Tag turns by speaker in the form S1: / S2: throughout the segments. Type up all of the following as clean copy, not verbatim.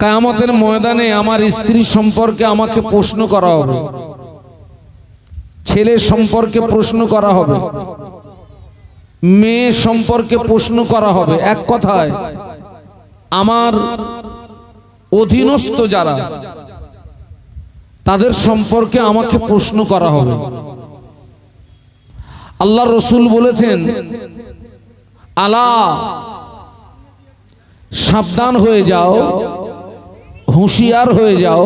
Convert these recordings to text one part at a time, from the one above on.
S1: কিয়ামতের ময়দানে আমার স্ত্রী সম্পর্কে আমাকে প্রশ্ন করা হবে, ছেলে সম্পর্কে প্রশ্ন করা হবে, মেয়ে সম্পর্কে প্রশ্ন করা হবে। এক কথায় আমার অধীনস্থ যারা তাদের সম্পর্কে আমাকে প্রশ্ন করা হবে। আল্লাহ রসুল বলেছেন, আলা, সাবধান হয়ে যাও, হুঁশিয়ার হয়ে যাও,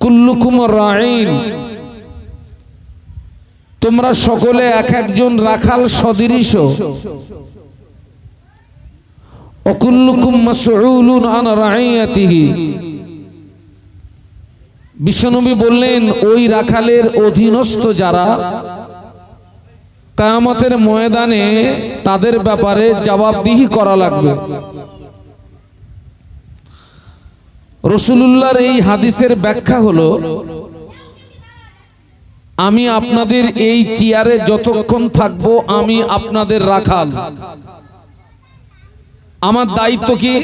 S1: কুল্লুকুম রাঈন, তোমরা সকলে এক একজন রাখাল সদৃশ, ওয়াকুল্লুকুম মাসউলুন আন রাঈয়াতিহি। বিশ্বনবী বললেন, ওই রাখালের অধীনস্থ যারা কিয়ামতের ময়দানে তাদের ব্যাপারে জবাবদিহি করা লাগবে। রাসূলুল্লাহর এই হাদিসের ব্যাখ্যা হলো, আমি আপনাদের এই চেয়ারে যতক্ষণ থাকবো আমি আপনাদের রাখাল। আমার দায়িত্ব কি?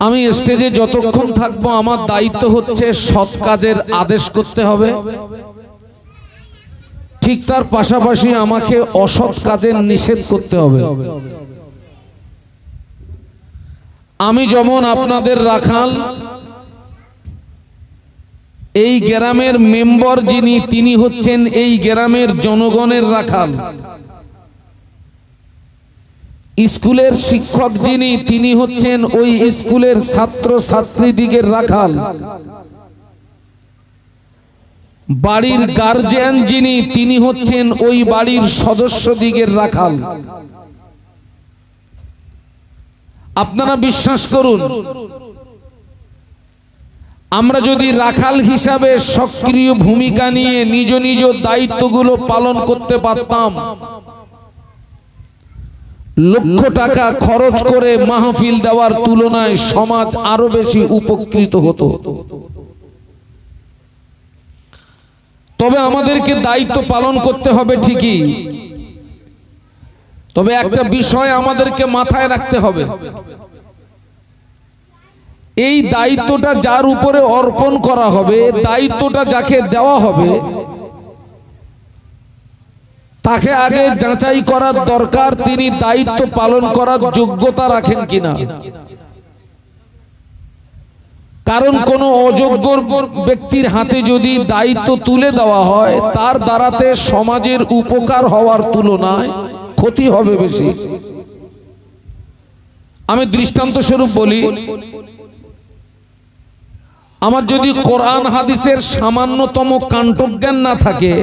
S1: আমি স্টেজে যতক্ষণ থাকবো আমার দায়িত্ব হচ্ছে সৎ কাজের আদেশ করতে হবে, ঠিক তার পাশাপাশি আমাকে অসৎ কাজের নিষেধ করতে হবে। আমি যেমন আপনাদের রাখাল, এই গ্রামের মেম্বার যিনি তিনি হচ্ছেন এই গ্রামের জনগণের রাখাল। স্কুলের শিক্ষক যিনি তিনি হচ্ছেন ওই স্কুলের ছাত্র ছাত্রীদিগের রাখাল। বাড়ির গার্জিয়ান যিনি তিনি হচ্ছেন ওই বাড়ির সদস্যদিগের রাখাল। আপনারা বিশ্বাস করুন, আমরা যদি রাখাল হিসাবে সক্রিয় ভূমিকা নিয়ে নিজ নিজ দায়িত্বগুলো পালন করতে পারতাম, লক্ষ টাকা খরচ করে মাহফিল দেওয়ার তুলনায় সমাজ আরো বেশি উপকৃত হতো। তবে আমাদেরকে দায়িত্ব পালন করতে হবে ঠিকই, তবে একটা বিষয় আমাদেরকে মাথায় রাখতে হবে, এই দায়িত্বটা যার উপরে অর্পণ করা হবে, দায়িত্বটা যাকে দেওয়া হবে, তাকে আগে যাচাই করার দরকার তিনি দায়িত্ব পালন করার যোগ্যতা রাখেন কিনা। কারণ কোন অযোগ্য ব্যক্তির হাতে যদি দায়িত্ব তুলে দেওয়া হয়, তার দ্বারাতে সমাজের উপকার হওয়ার তুলনায় ক্ষতি হবে বেশি। আমি দৃষ্টান্ত স্বরূপ বলি, আমার যদি কোরআন হাদিসের সামান্যতম কাণ্ঠজ্ঞান না থাকে,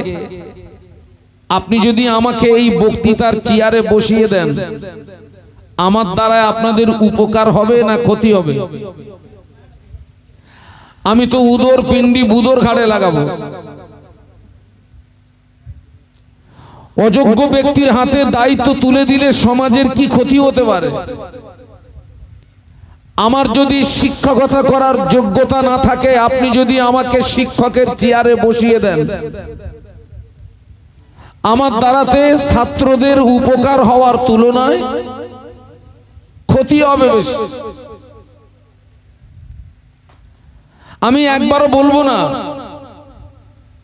S1: আপনি যদি আমাকে এই বক্তৃতার চেয়ারে বসিয়ে দেন, আমার দ্বারা আপনাদের উপকার হবে না ক্ষতি হবে? আমি তো উদর পিণ্ডি বুদর ঘাড়ে লাগাবো। অযোগ্য ব্যক্তির হাতে দায়িত্ব তুলে দিলে সমাজের কি ক্ষতি হতে পারে? আমার যদি শিক্ষকতা করার যোগ্যতা না থাকে, আপনি যদি আমাকে শিক্ষকের চেয়ারে বসিয়ে দেন, আমার দ্বারাতে ছাত্রদের উপকার হওয়ার তুলনায় ক্ষতি হবে বেশি। আমি একবারও বলবো না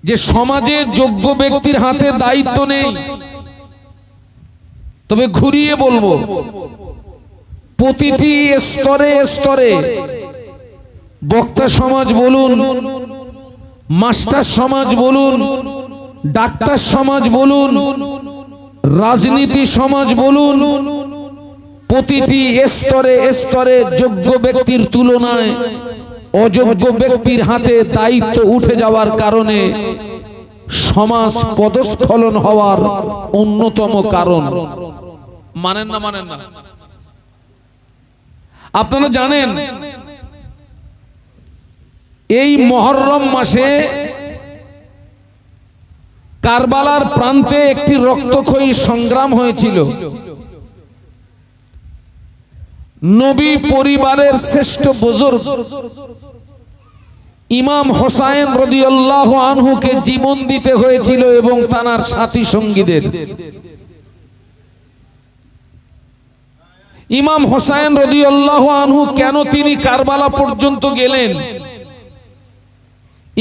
S1: যে সমাজে যোগ্য ব্যক্তির হাতে দায়িত্ব নেই, তবে ঘুরিয়ে বলবো, প্রতিটি স্তরে স্তরে বক্তা সমাজ বলুন, মাস্টার সমাজ বলুন, ডাক্তার সমাজ বলুন, রাজনীতি সমাজ বলুন, প্রতিটি স্তরে স্তরে যোগ্য ব্যক্তির তুলনায় অযোগ্য ব্যক্তির হাতে দায়িত্ব উঠে যাওয়ার কারণে সমাজ পদস্খলন হওয়ার অন্যতম কারণ। মানেন না? মানেন না? আপনারা জানেন এই মুহররম মাসে কারবালার প্রান্তে একটি রক্তক্ষয়ী সংগ্রাম হয়েছিল। নবী পরিবারের শ্রেষ্ঠ বুজুর্গ ইমাম হোসাইন রাদিয়াল্লাহু আনহুকে জীবন দিতে হয়েছিল এবং তার সাথী সঙ্গীদের। ইমাম হোসেন রাদিয়াল্লাহু আনহু কেন তিনি কারবালা পর্যন্ত গেলেন?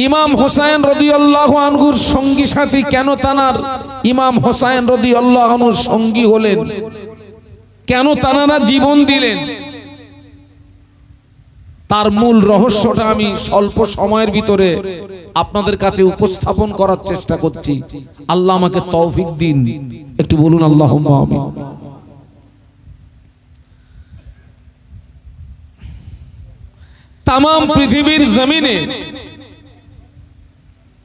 S1: ইমাম হোসেন রাদিয়াল্লাহু আনহুর সঙ্গী সাথী কেন তানার ইমাম হোসেন রাদিয়াল্লাহু আনহুর সঙ্গী হলেন? কেন তানারা জীবন দিলেন? তার মূল রহস্যটা আমি স্বল্প সময়ের ভিতরে আপনাদের কাছে উপস্থাপন করার চেষ্টা করছি। আল্লাহ আমাকে তৌফিক দিন। একটু বলুন আল্লাহুম্মা আমিন। তামাম পৃথিবীর জমিনে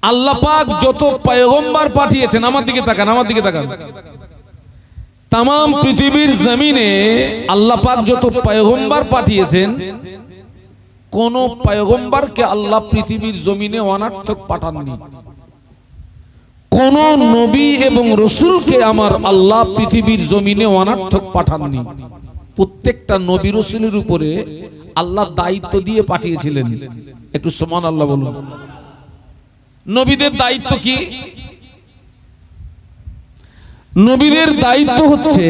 S1: আল্লাহ পাক যত পয়গম্বর পাঠিয়েছেন, আমার দিকে তাকান, আমার দিকে তাকান। তামাম পৃথিবীর জমিনে আল্লাহ পাক যত পয়গম্বর পাঠিয়েছেন, কোন পয়গম্বরকে আল্লাহ পৃথিবীর জমিনে অনার্থক পাঠাননি। কোন নবী এবং রাসূলকে আমার আল্লাহ পৃথিবীর জমিনে অনার্থক পাঠাননি। প্রত্যেকটা নবী রাসূলের উপরে আল্লাহ দায়িত্ব দিয়ে পাঠিয়েছিলেন। একটু সুবহানাল্লাহ বলুন। নবীদের দায়িত্ব কি? নবীদের দায়িত্ব হচ্ছে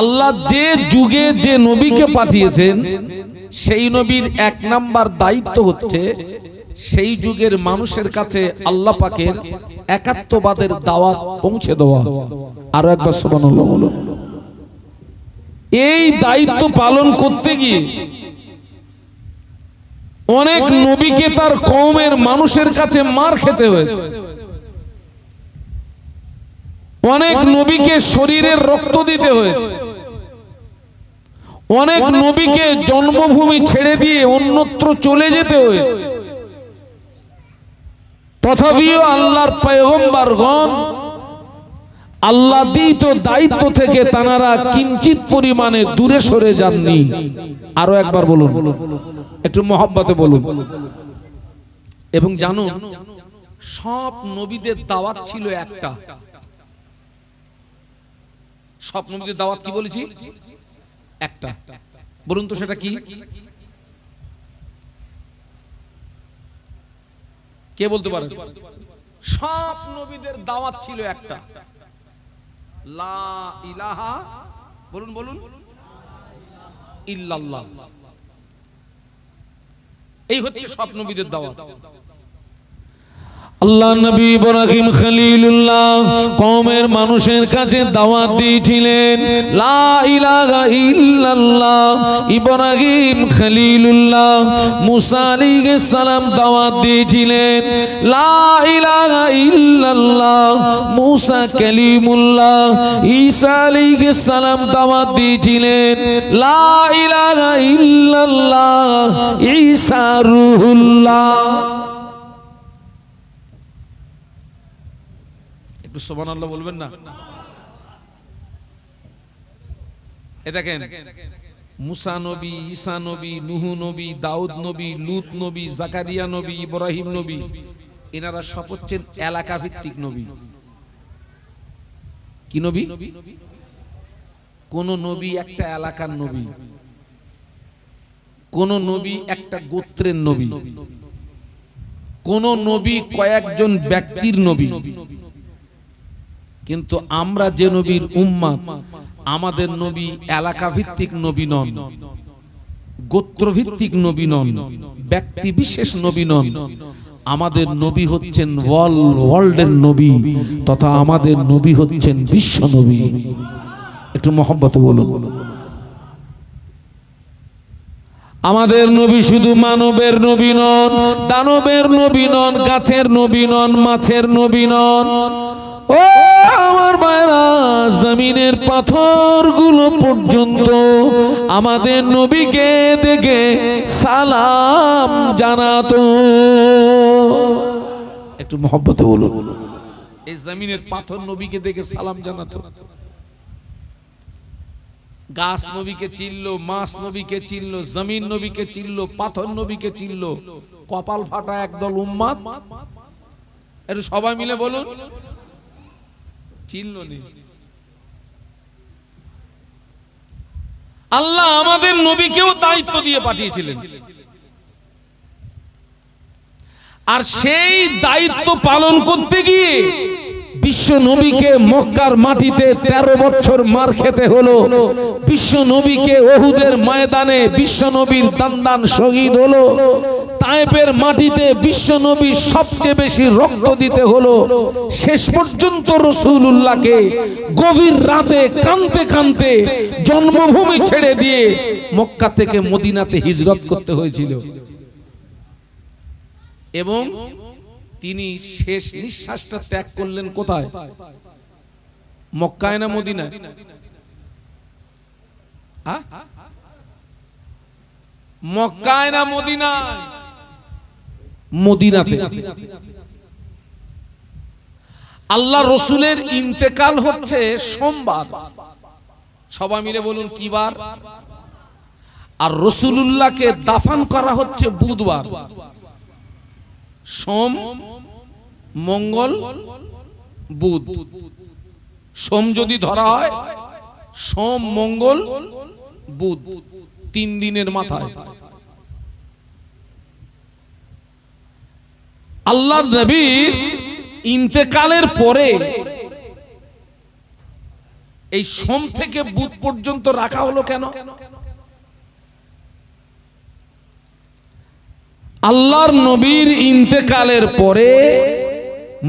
S1: আল্লাহ যে যুগে যে নবীকে পাঠিয়েছেন সেই নবীর এক নাম্বার দায়িত্ব হচ্ছে সেই যুগের মানুষের কাছে আল্লাহ পাকের একাত্মবাদের দাওয়াত পৌঁছে দেওয়া। আরো একবার সুবহানাল্লাহ বলুন। এই দায়িত্ব পালন করতে গিয়ে অনেক নবীকে তার কওমের মানুষের কাছে মার খেতে হয়েছে। অনেক নবীকে শরীরের রক্ত দিতে হয়েছে। অনেক নবীকে জন্মভূমি ছেড়ে দিয়ে অন্যত্র চলে যেতে হয়েছে। তথাপিও আল্লাহর পয়গম্বরগণ আল্লাহ দিত দায়িত্ব থেকে তানারা কিঞ্চিত পরিমাণে দূরে সরে যাননি। আরো একবার বলুন, একটু মহব্বতে বলুন। এবং জানুন, সব নবীদের দাওয়াত ছিল একটা। সব নবীদের দাওয়াত কি বলেছি? একটা। বলুন তো সেটা কি? কে বলতে পারে? সব নবীদের দাওয়াত ছিল একটা, লা ইলাহা, বলুন বলুন, ইল্লাল্লাহ। এই হচ্ছে সব নবীদের দাওয়াত। আল্লাহ নবী ইব্রাহিম খলিলুল্লাহ কওমের মানুষের কাছে দাওয়াত দিয়েছিলেন লা ইলাহা ইল্লাল্লাহ। ইব্রাহিম খলিলুল্লাহ মুসা আলাইহিস সালাম দাওয়াত দিয়েছিলেন লা ইলাহা ইল্লাল্লাহ। মুসা কালিমুল্লাহ ঈসা আলাইহিস সালাম দাওয়াত দিয়েছিলেন লা ইলাহা ইল্লাল্লাহ। ঈসা রূহুল্লাহ। একটু সুবহানাল্লাহ বলবেন না? এ দেখেন, মুসা নবী, ঈসা নবী, নূহ নবী, দাউদ নবী, লূত নবী, জাকারিয়া নবী, ইব্রাহিম নবী, এনারা সব হচ্ছেন এলাকা ভিত্তিক নবী। কি নবী? কোন নবী একটা এলাকার নবী, কোন নবী একটা গোত্রের নবী, কোন নবী কয়েকজন ব্যক্তির নবী। কিন্তু আমরা যে নবীর উম্মাত, আমাদের নবী এলাকা ভিত্তিক নবী নন, গোত্র ভিত্তিক নবী নন, ব্যক্তি বিশেষ নবী নন। আমাদের নবী হচ্ছেন ওয়ার্ল্ডের নবী, তথা আমাদের নবী হচ্ছেন বিশ্ব নবী। একটু মহব্বতে বলুন। আমাদের নবী শুধু মানবের নবী নন, দানবের নবী নন, গাছের নবী নন, মাছের নবী নন। ও আমার ভাইরা, জমিনের পাথরগুলো পর্যন্ত আমাদের নবীকে দেখে সালাম জানাতো। একটু মহব্বতে বলুন। এই জমিনের পাথর নবীকে দেখে সালাম জানাতো। গাছ নবীকে চিনলো, মাছ নবীকে চিনলো, জমিন নবীকে চিনলো, পাথর নবীকে চিনলো। কপাল ফাটা একদল উম্মাত, একটু সবাই মিলে বলুন, চিনলো নি। আল্লাহ আমাদের নবীকেও দায়িত্ব দিয়ে পাঠিয়েছিলেন, আর সেই দায়িত্ব পালন করতে গিয়ে বিশ্ব নবীকে মক্কার মাটিতে 13 বছর মার খেতে হলো, বিশ্ব নবীকে ওহুদের ময়দানে বিশ্ব নবীর দান শহীদ হলো, তায়েফের মাটিতে বিশ্ব নবী সবচেয়ে বেশি রক্ত দিতে হলো, শেষ পর্যন্ত রাসূলুল্লাহকে গভীর রাতে কাঁদতে কাঁদতে জন্মভূমি ছেড়ে দিয়ে মক্কা থেকে মদিনাতে হিজরত করতে হয়েছিল। এবং তিনি শেষ নিঃশ্বাসটা ত্যাগ করলেন কোথায়? মক্কায় না মদিনায়? মক্কায় না মদিনায়? মদিনাতে। আল্লাহ রসুলের ইন্তেকাল হচ্ছে সোমবার, সবাই মিলে বলুন কি বার? আর রাসূলুল্লাহকে দাফন করা হচ্ছে বুধবার। সোম, মঙ্গল, বুধ। সোম যদি ধরা হয়, সোম, মঙ্গল, বুধ, 3 দিনের মাথায় আল্লাহর নবীর ইন্তেকালের পরে এই সোম থেকে বুধ পর্যন্ত রাখা হলো কেন? আল্লাহর নবীর ইন্তেকালের পরে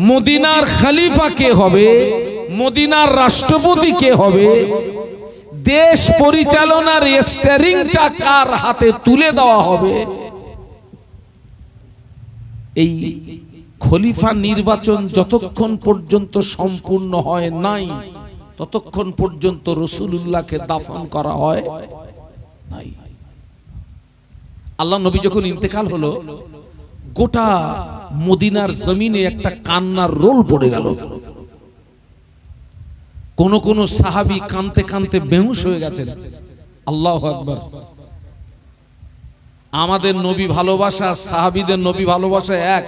S1: মদিনার খলিফা কে হবে, মদিনার রাষ্ট্রপতি কে হবে, দেশ পরিচালনার স্টিয়ারিংটা কার হাতে তুলে দেওয়া হবে, এই খলিফা নির্বাচন যতক্ষণ পর্যন্ত সম্পূর্ণ হয় নাই ততক্ষণ পর্যন্ত রাসূলুল্লাহকে দাফন করা হয় নাই। আল্লাহ নবী যখন ইন্তেকাল হলো, গোটা মদিনার জমিনে একটা কান্নার রোল পড়ে গেল। কোন কোন সাহাবী কাঁদতে কাঁদতে বেহুশ হয়ে গেছেন। আল্লাহু আকবার। আমাদের নবী ভালোবাসা, সাহাবীদের নবী ভালোবাসা এক।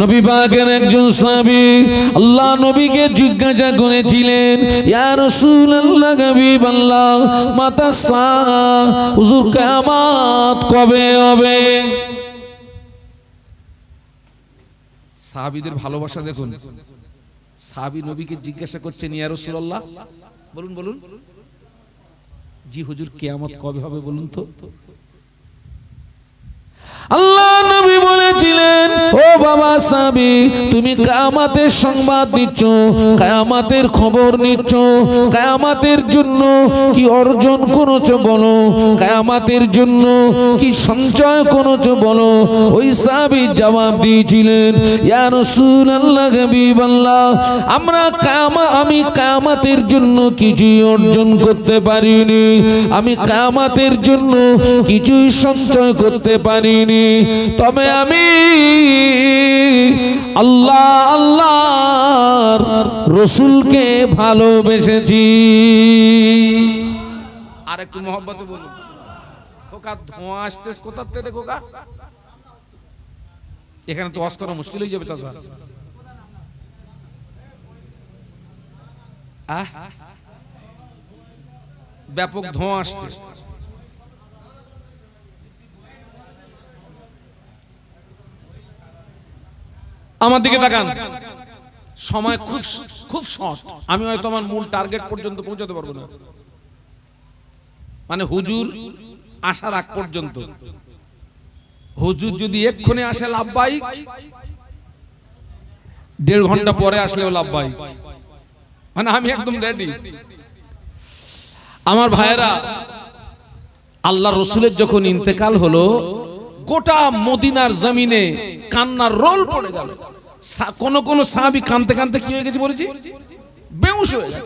S1: নবী পাকের একজন সাহাবী আল্লাহ নবীকে জিজ্ঞাসা করেছিলেন, ইয়া রাসূলুল্লাহ, হাবিবাল্লাহ, মাতা সা, হুজুর কিয়ামত কবে হবে? সাহাবীদের ভালোবাসা দেখুন। সাহাবী নবীকে জিজ্ঞাসা করছেন, ইয়া রাসূলুল্লাহ, বলুন বলুন, জি হুজুর কিয়ামত কবে হবে বলুন তো। আল্লাহ নবী বলেছিলেন, ও বাবা সাহাবী, তুমি কিয়ামতের সংবাদ নিচ্ছ, কিয়ামতের খবর নিচ্ছ, কিয়ামতের জন্য কি অর্জন করেছো বলো, কিয়ামতের জন্য কি সঞ্চয় করেছো বলো। ওই সাহাবী জবাব দিয়েছিলেন, ইয়া রাসূলুল্লাহ, হাবিবাল্লাহ, আমি কিয়ামতের জন্য কিছুই অর্জন করতে পারিনি, আমি কিয়ামতের জন্য কিছুই সঞ্চয় করতে পারিনি, তবে আমি আল্লাহ আল্লাহর রাসূলকে ভালোবেসেছি। আর একটু মহব্বতে বলুন। খোকা ধোঁয়া আসতেছে কোথা থেকে খোকা? এখানে তো ওয়াজ করা মুশকিল হয়ে যাবে চাচা। ব্যাপক ধোঁয়া আসছে। আমার দিকে তাকান। সময় খুব খুব শর্ট, আমি হয়তো আমার মূল টার্গেট পর্যন্ত পৌঁছাতে পারবো না, মানে হুজুর আসার আগ পর্যন্ত। হুজুর যদি এক্ষুনি আসে লাভবাহিক, 1.5 ঘন্টা পরে আসলেও লাভবাহিক, মানে আমি একদম রেডি। আমার ভাইয়েরা, আল্লাহ রসুলের যখন ইন্তেকাল হলো, গোটা মদিনার জমিনে কান্নার রোল পড়ে গেল। কোন কোন সাহাবী কাঁদতে কাঁদতে কি হয়ে গেছে বলেছি? বেহুশ হয়ে গেছে।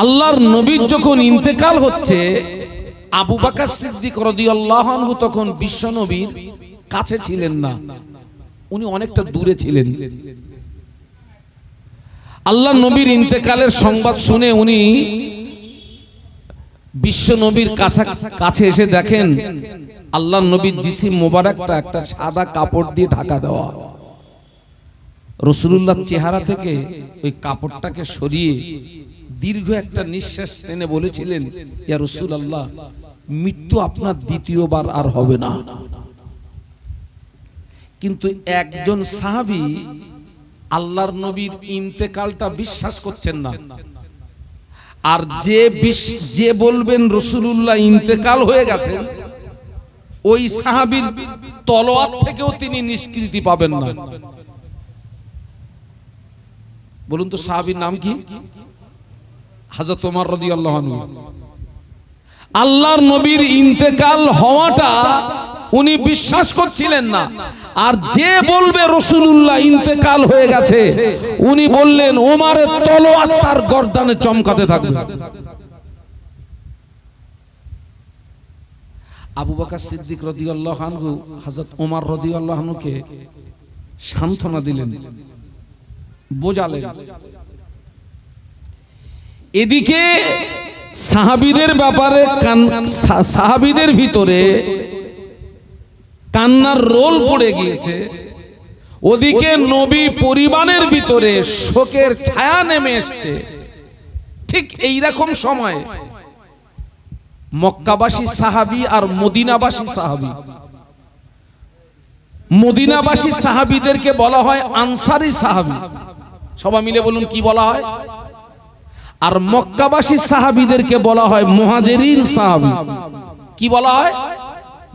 S1: আল্লাহর নবীর যখন ইন্তেকাল হচ্ছে, আবু বকর সিদ্দিক রাদিয়াল্লাহু আনহু তখন বিশ্ব নবীর কাছে ছিলেন না, উনি অনেকটা দূরে ছিলেন। আল্লাহ নবীর ইন্তেকালের সংবাদ শুনে উনি বিশ্ব নবীর কাছে এসে দেখেন আল্লাহ নবীর জিসিম মোবারকটা একটা সাদা কাপড় দিয়ে ঢাকা দেওয়া। রাসূলুল্লাহর চেহারা থেকে ওই কাপড়টাকে সরিয়ে দীর্ঘ একটা নিঃশ্বাস টেনে বলেছিলেন, ইয়া রাসূলুল্লাহ, মৃত্যু আপনার দ্বিতীয়বার আর হবে না। কিন্তু একজন সাহাবী আল্লাহর নবীর ইন্তেকালটা বিশ্বাস করছেন না। আর যে বলবেন রাসূলুল্লাহ ইন্তেকাল হয়ে গেছে, ওই সাহাবীর তলোয়ার থেকেও তিনি নিষ্কৃতি পাবেন না। বলুন তো সাহাবীর নাম কি? হযরত ওমর রাদিয়াল্লাহু আনহু। আল্লাহর নবীর ইন্তেকাল হওয়াটা উনি বিশ্বাস করছিলেন না। আর যে বলবে রাসূলুল্লাহ ইন্তেকাল হয়ে গেছে, উনি বললেন ওমরের তলোয়ার তার গর্দানে চমকাতে থাকবে। আবু বকর সিদ্দিক রাদিয়াল্লাহু আনহু হযরত ওমর রাদিয়াল্লাহু আনহুকে সান্ত্বনা দিলেন, বোঝালেন। এদিকে সাহাবীদের ব্যাপারে সাহাবীদের ভিতরে কান্নার রোল পড়ে গিয়েছে, ওদিকে নবী পরিবারের ভিতরে শোকের ছায়া নেমে এসছে। ঠিক এই রকম সময় মক্কাবাসী সাহাবী আর মদিনাবাসী সাহাবী, মদিনাবাসী সাহাবীদেরকে বলা হয় আনসারী সাহাবী। সবাই মিলে বলুন কি বলা হয়? আর মক্কাবাসী সাহাবীদেরকে বলা হয় মুহাজিরিন সাহাবী। কি বলা হয়?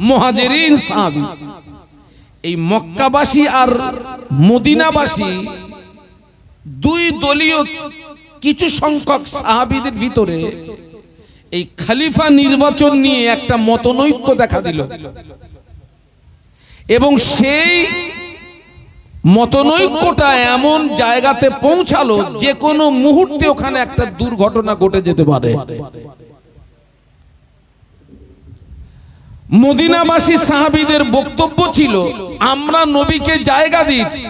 S1: মুহাজিরিন সাহাবী। এই মক্কাবাসী আর মদিনাবাসী দুই দলীয় কিছু সংখ্যক সাহাবীদের ভিতরে এই খলিফা নির্বাচন নিয়ে একটা মতনৈক্য দেখা দিল, এবং সেই মতনৈক্যটা এমন জায়গাতে পৌঁছালো যে কোনো মুহূর্তে ওখানে একটা দুর্ঘটনা ঘটে যেতে পারে। মদিনাবাসী সাহাবীদের বক্তব্য ছিল, আমরা নবীকে জায়গা দিয়েছি,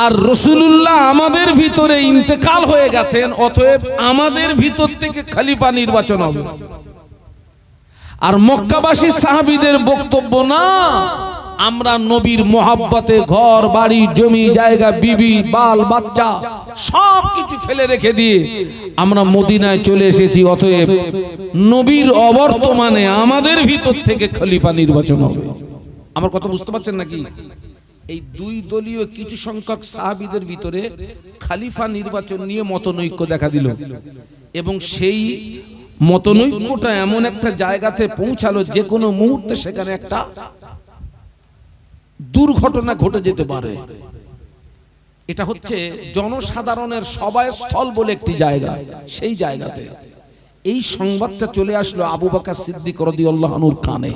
S1: আর রাসূলুল্লাহ আমাদের ভিতরে ইন্তেকাল হয়ে গেছেন, অতএব আমাদের ভিতর থেকে খলিফা নির্বাচন হবে। আর মক্কাবাসী সাহাবীদের বক্তব্য, না, আমরা নবীর মোহাব্বতে ঘর বাড়ি জমি জায়গা বিবি বাল বাচ্চা সবকিছু ফেলে রেখে দিয়ে আমরা মদিনায় চলে এসেছি, অতএব নবীর অবর্তমানে আমাদের ভিতর থেকে খলিফা নির্বাচন হবে। আমার কথা বুঝতে পারছেন নাকি? এই দুই দলীয় কিছু সংখ্যক সাহাবীদের ভিতরে খলিফা নির্বাচন নিয়ে মতনৈক্য দেখা দিল, এবং সেই মতনৈক্যটা এমন একটা জায়গাতে পৌঁছালো যে কোনো মুহূর্তে সেখানে একটা দুর্ঘটনা ঘটে যেতে পারে। এটা হচ্ছে জনসাধারণের সভাস্থল বলে একটি জায়গা। সেই জায়গাতে এই সংবাদটা চলে আসলো আবু বকর সিদ্দিক রাদিয়াল্লাহু আনহুর কানে।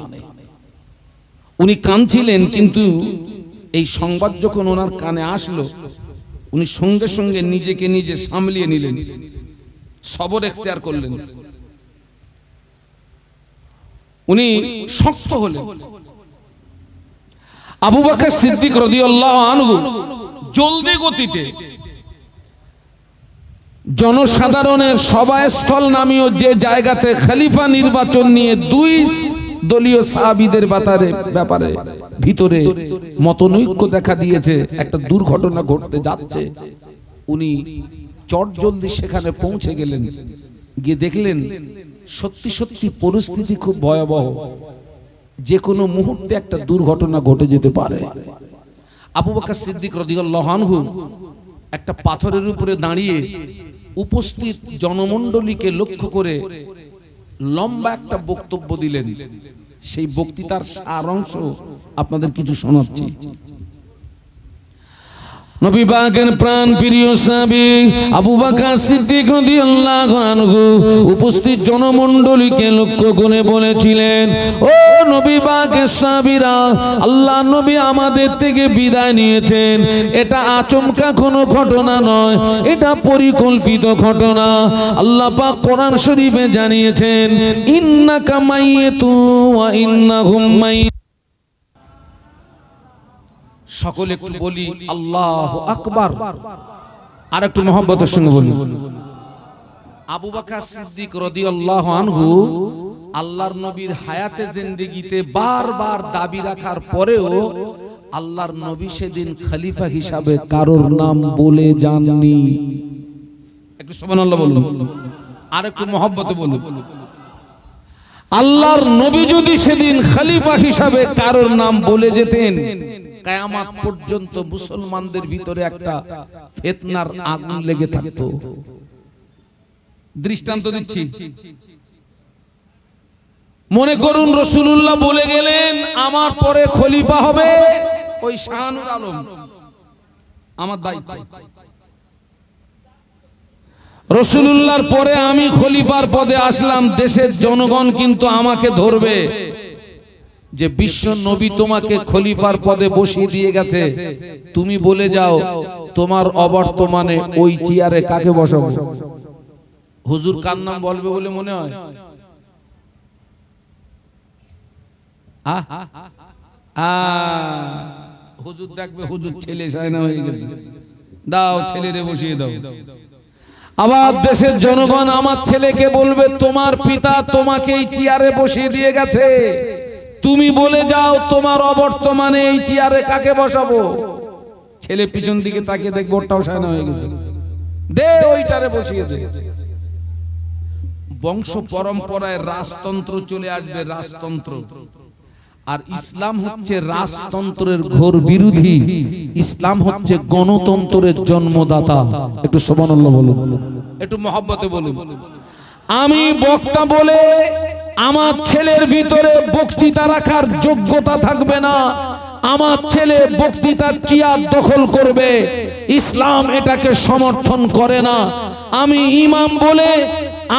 S1: উনি কাঁদছিলেন, কিন্তু এই সংবাদ যখন ওনার কানে আসলো, উনি সঙ্গে সঙ্গে নিজেকে নিজে সামলিয়ে নিলেন, সবর এখতিয়ার করলেন। উনি শক্ত হলেন। আবু বকর সিদ্দিক রাদিয়াল্লাহু আনহু জলদি গতিতে জনসাধারণের সভাস্থল নামীয় যে জায়গাতে খলিফা নির্বাচন নিয়ে দুই দলীয় সাহাবীদের ব্যাপারে ভিতরে মতনৈক্য দেখা দিয়েছে, একটা দুর্ঘটনা ঘটতে যাচ্ছে, উনি চটজলদি সেখানে পৌঁছে গেলেন। গিয়ে দেখলেন সত্যি সত্যি পরিস্থিতি খুব ভয়াবহ, যে কোনো মুহূর্তে একটা দুর্ঘটনা ঘটে যেতে পারে। আবু বকর সিদ্দিক রাদিয়াল্লাহু আনহু একটা পাথরের উপরে দাঁড়িয়ে উপস্থিত জনমণ্ডলীকে লক্ষ্য করে লম্বা একটা বক্তব্য দিলেন। সেই বক্তৃতার সারাংশ আপনাদের কিছু শোনাচ্ছি। নবী পাকের প্রাণ প্রিয় সাহাবী আবু বকর সিদ্দিক রাদিয়াল্লাহু আনহু উপস্থিত জনমণ্ডলীকে লক্ষ্য করে বলেছিলেন, ও নবী পাকের সাহাবীরা, আল্লাহ নবী আমাদের থেকে বিদায় নিয়েছেন। এটা আচমকা কোনো ঘটনা নয়, এটা পরিকল্পিত ঘটনা। আল্লাহ পাক কোরআন শরীফে জানিয়েছেন, ইন্নাকা মাইয়াতুন ওয়া ইন্নাহুম মাইয়াতুন। সকলে একটু বলি আল্লাহু আকবার, আর একটু মহব্বতের সঙ্গে বলি। আবু বকর সিদ্দিক রাদিয়াল্লাহু আনহু আল্লাহর নবীর হায়াতে জিন্দেগিতে বারবার দাবি রাখার পরেও আল্লাহর নবী সেদিন খলিফা হিসাবে কারোর নাম বলে যাননি। একটু সুবহানাল্লাহ বলুন, আর একটু মহব্বতে বলুন। আল্লাহর নবী যদি সেদিন খলিফা হিসাবে কারোর নাম বলে যেতেন, কিয়ামত পর্যন্ত মুসলমানদের ভিতরে একটা ফিতনার আগুন লেগে থাকতো। দৃষ্টান্ত দিচ্ছি, মনে করুন রাসূলুল্লাহ বলে গেলেন আমার পরে খলিফা হবে ওই শাহানুর আলম, আমার দায়িত্ব। রাসূলুল্লাহর পরে আমি খলিফার পদে আসলাম, দেশের জনগণ কিন্তু আমাকে ধরবে যে বিশ্ব নবী তোমাকে খলিফার পদে বসিয়ে দিয়ে গেছে, তুমি বলে যাও তোমার অবর্তমানে ওই চেয়ারে কাকে বসাবো। হুজুর কার নাম বলবে বলে মনে হয়? হুজুর দেখবে হুজুর ছেলে সায়না হয়ে গেছে, দাও ছেলেরে বসিয়ে দাও। আবার দেশের জনগণ আমার ছেলেকে বলবে তোমার পিতা তোমাকে এই চেয়ারে বসিয়ে দিয়ে গেছে, তুমি বলে যাও তোমার অবর্তমানে এই চেয়ারে কাকে বসাবো। ছেলে পিছন দিকে তাকিয়ে দেখবে ওটাও সায়না হয়ে গেছে, দে ওইটারে বসিয়ে দে। বংশ পরম্পরায় রাজতন্ত্র চলে আসবে, রাজতন্ত্র। আর ইসলাম হচ্ছে রাজতন্ত্রের ঘোর বিরোধী, ইসলাম হচ্ছে গণতন্ত্রের জন্মদাতা। একটু সুবহানাল্লাহ বলুন, একটু মহব্বতে বলুন। আমি বক্তা বলে আমার ছেলের ভিতরে বক্তৃতা রাখার যোগ্যতা থাকবে না, আমার ছেলে বক্তৃতার চেয়ার দখল করবে, ইসলাম এটাকে সমর্থন করে না। আমি ইমাম বলে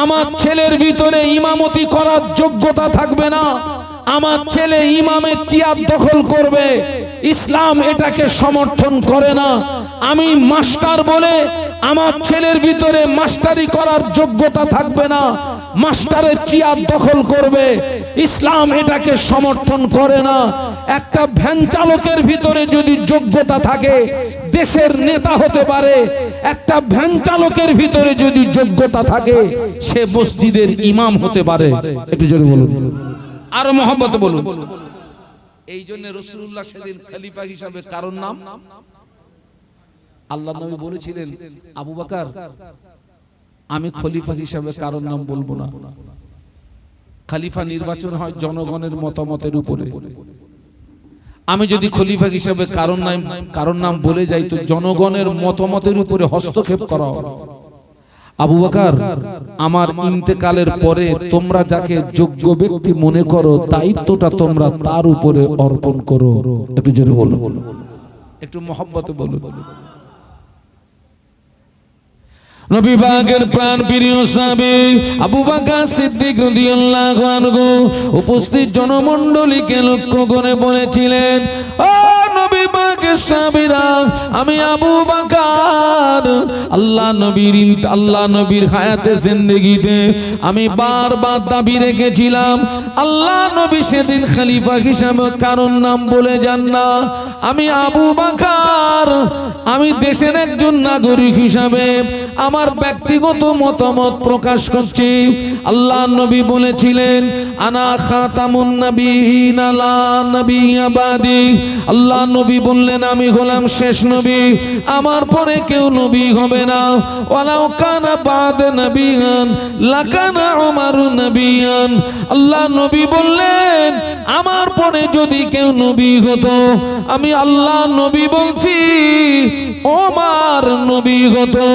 S1: আমার ছেলের ভিতরে ইমামতি করার যোগ্যতা থাকবে না, আমার ছেলে ইমামের চেয়ার দখল করবে, ইসলাম এটাকে সমর্থন করে না। আমি মাস্টার বলে আমার ছেলের ভিতরে মাস্টারি করার যোগ্যতা থাকবে না, মাস্টারের চেয়ার দখল করবে, ইসলাম এটাকে সমর্থন করে না। একটা ভ্যান চালকের ভিতরে যদি যোগ্যতা থাকে দেশের নেতা হতে পারে, একটা ভ্যান চালকের ভিতরে যদি যোগ্যতা থাকে সে মসজিদের ইমাম হতে পারে। একটু জোরে বলুন, আরো মহব্বতে বলুন। এই জন্য রাসূলুল্লাহ সেদিন খলিফা হিসাবে কারণ নাম আল্লাহর নবী বলেছিলেন আবু বকর আমি খলিফা হিসাবে কারণ নাম বলবো না। খলিফা নির্বাচন হয় জনগণের মতামতের উপরে। আমি যদি খলিফা হিসাবে কারণ নাম বলে যাই তো জনগণের মতামতের উপরে হস্তক্ষেপ করা হবে। আবু বকর আমার ইন্তেকালের পরে তোমরা যাকে যোগ্য ব্যক্তি মনে করো দায়িত্বটা তোমরা তার উপরে অর্পণ করো। একটু জোরে বলো, একটু মহব্বতে বলো। নবী পাকের প্রাণ প্রিয় সাহাবী আবু বকর সিদ্দিক রাদিয়াল্লাহু আনহু উপস্থিত জনমণ্ডলীকে লক্ষ্য করে বলেছিলেন, ও নবী পাকের সাহাবীরা, আমি আবু বকর আল্লাহ নবীর হায়াতে জিন্দেগিতে আমি বারবার দাবি রেখেছিলাম আল্লাহ নবী সেদিন খলিফা হিসাবে কারণ নাম বলে যান না। আমি আবু বকর আমি দেশের একজন নাগরিক হিসাবে আমার ব্যক্তিগত মতামত প্রকাশ করছি। আল্লাহ নবী বলেছিলেন আনা খাতামুন নবিয়্যিন লা নবিয়্যা বাদি। আল্লাহ নবী বললেন আমি হলাম শেষ নবী, আমার পরে কেউ নবী হবে না। ওয়ালাউ কানা বাদ নবিয়ান লাকানা উমার নবিয়ান। আল্লাহ নবী বললেন আমার পরে যদি কেউ নবী হতো, আমি আল্লাহ নবী বলছি ওমর নবী হতো।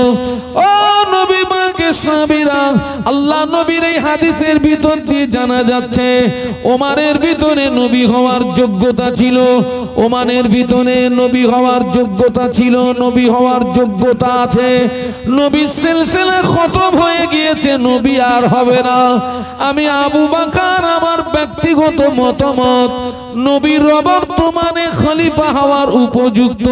S1: ও নবী পাকের সাহাবীরা, আল্লাহ নবীর এই হাদিসের ভিতর দিয়ে জানা যাচ্ছে ওমরের ভিতরে নবী হওয়ার যোগ্যতা ছিল, ওমরের ভিতরে নবী হওয়ার যোগ্যতা ছিল, নবী হওয়ার যোগ্যতা আছে। নবীর সিলসিলা খতম হয়ে গিয়েছে, নবী আর হবে না। আমি আবু বকর আমার ব্যক্তিগত মতামত নবীর বর্তমানে খলিফা হওয়ার উপযুক্ত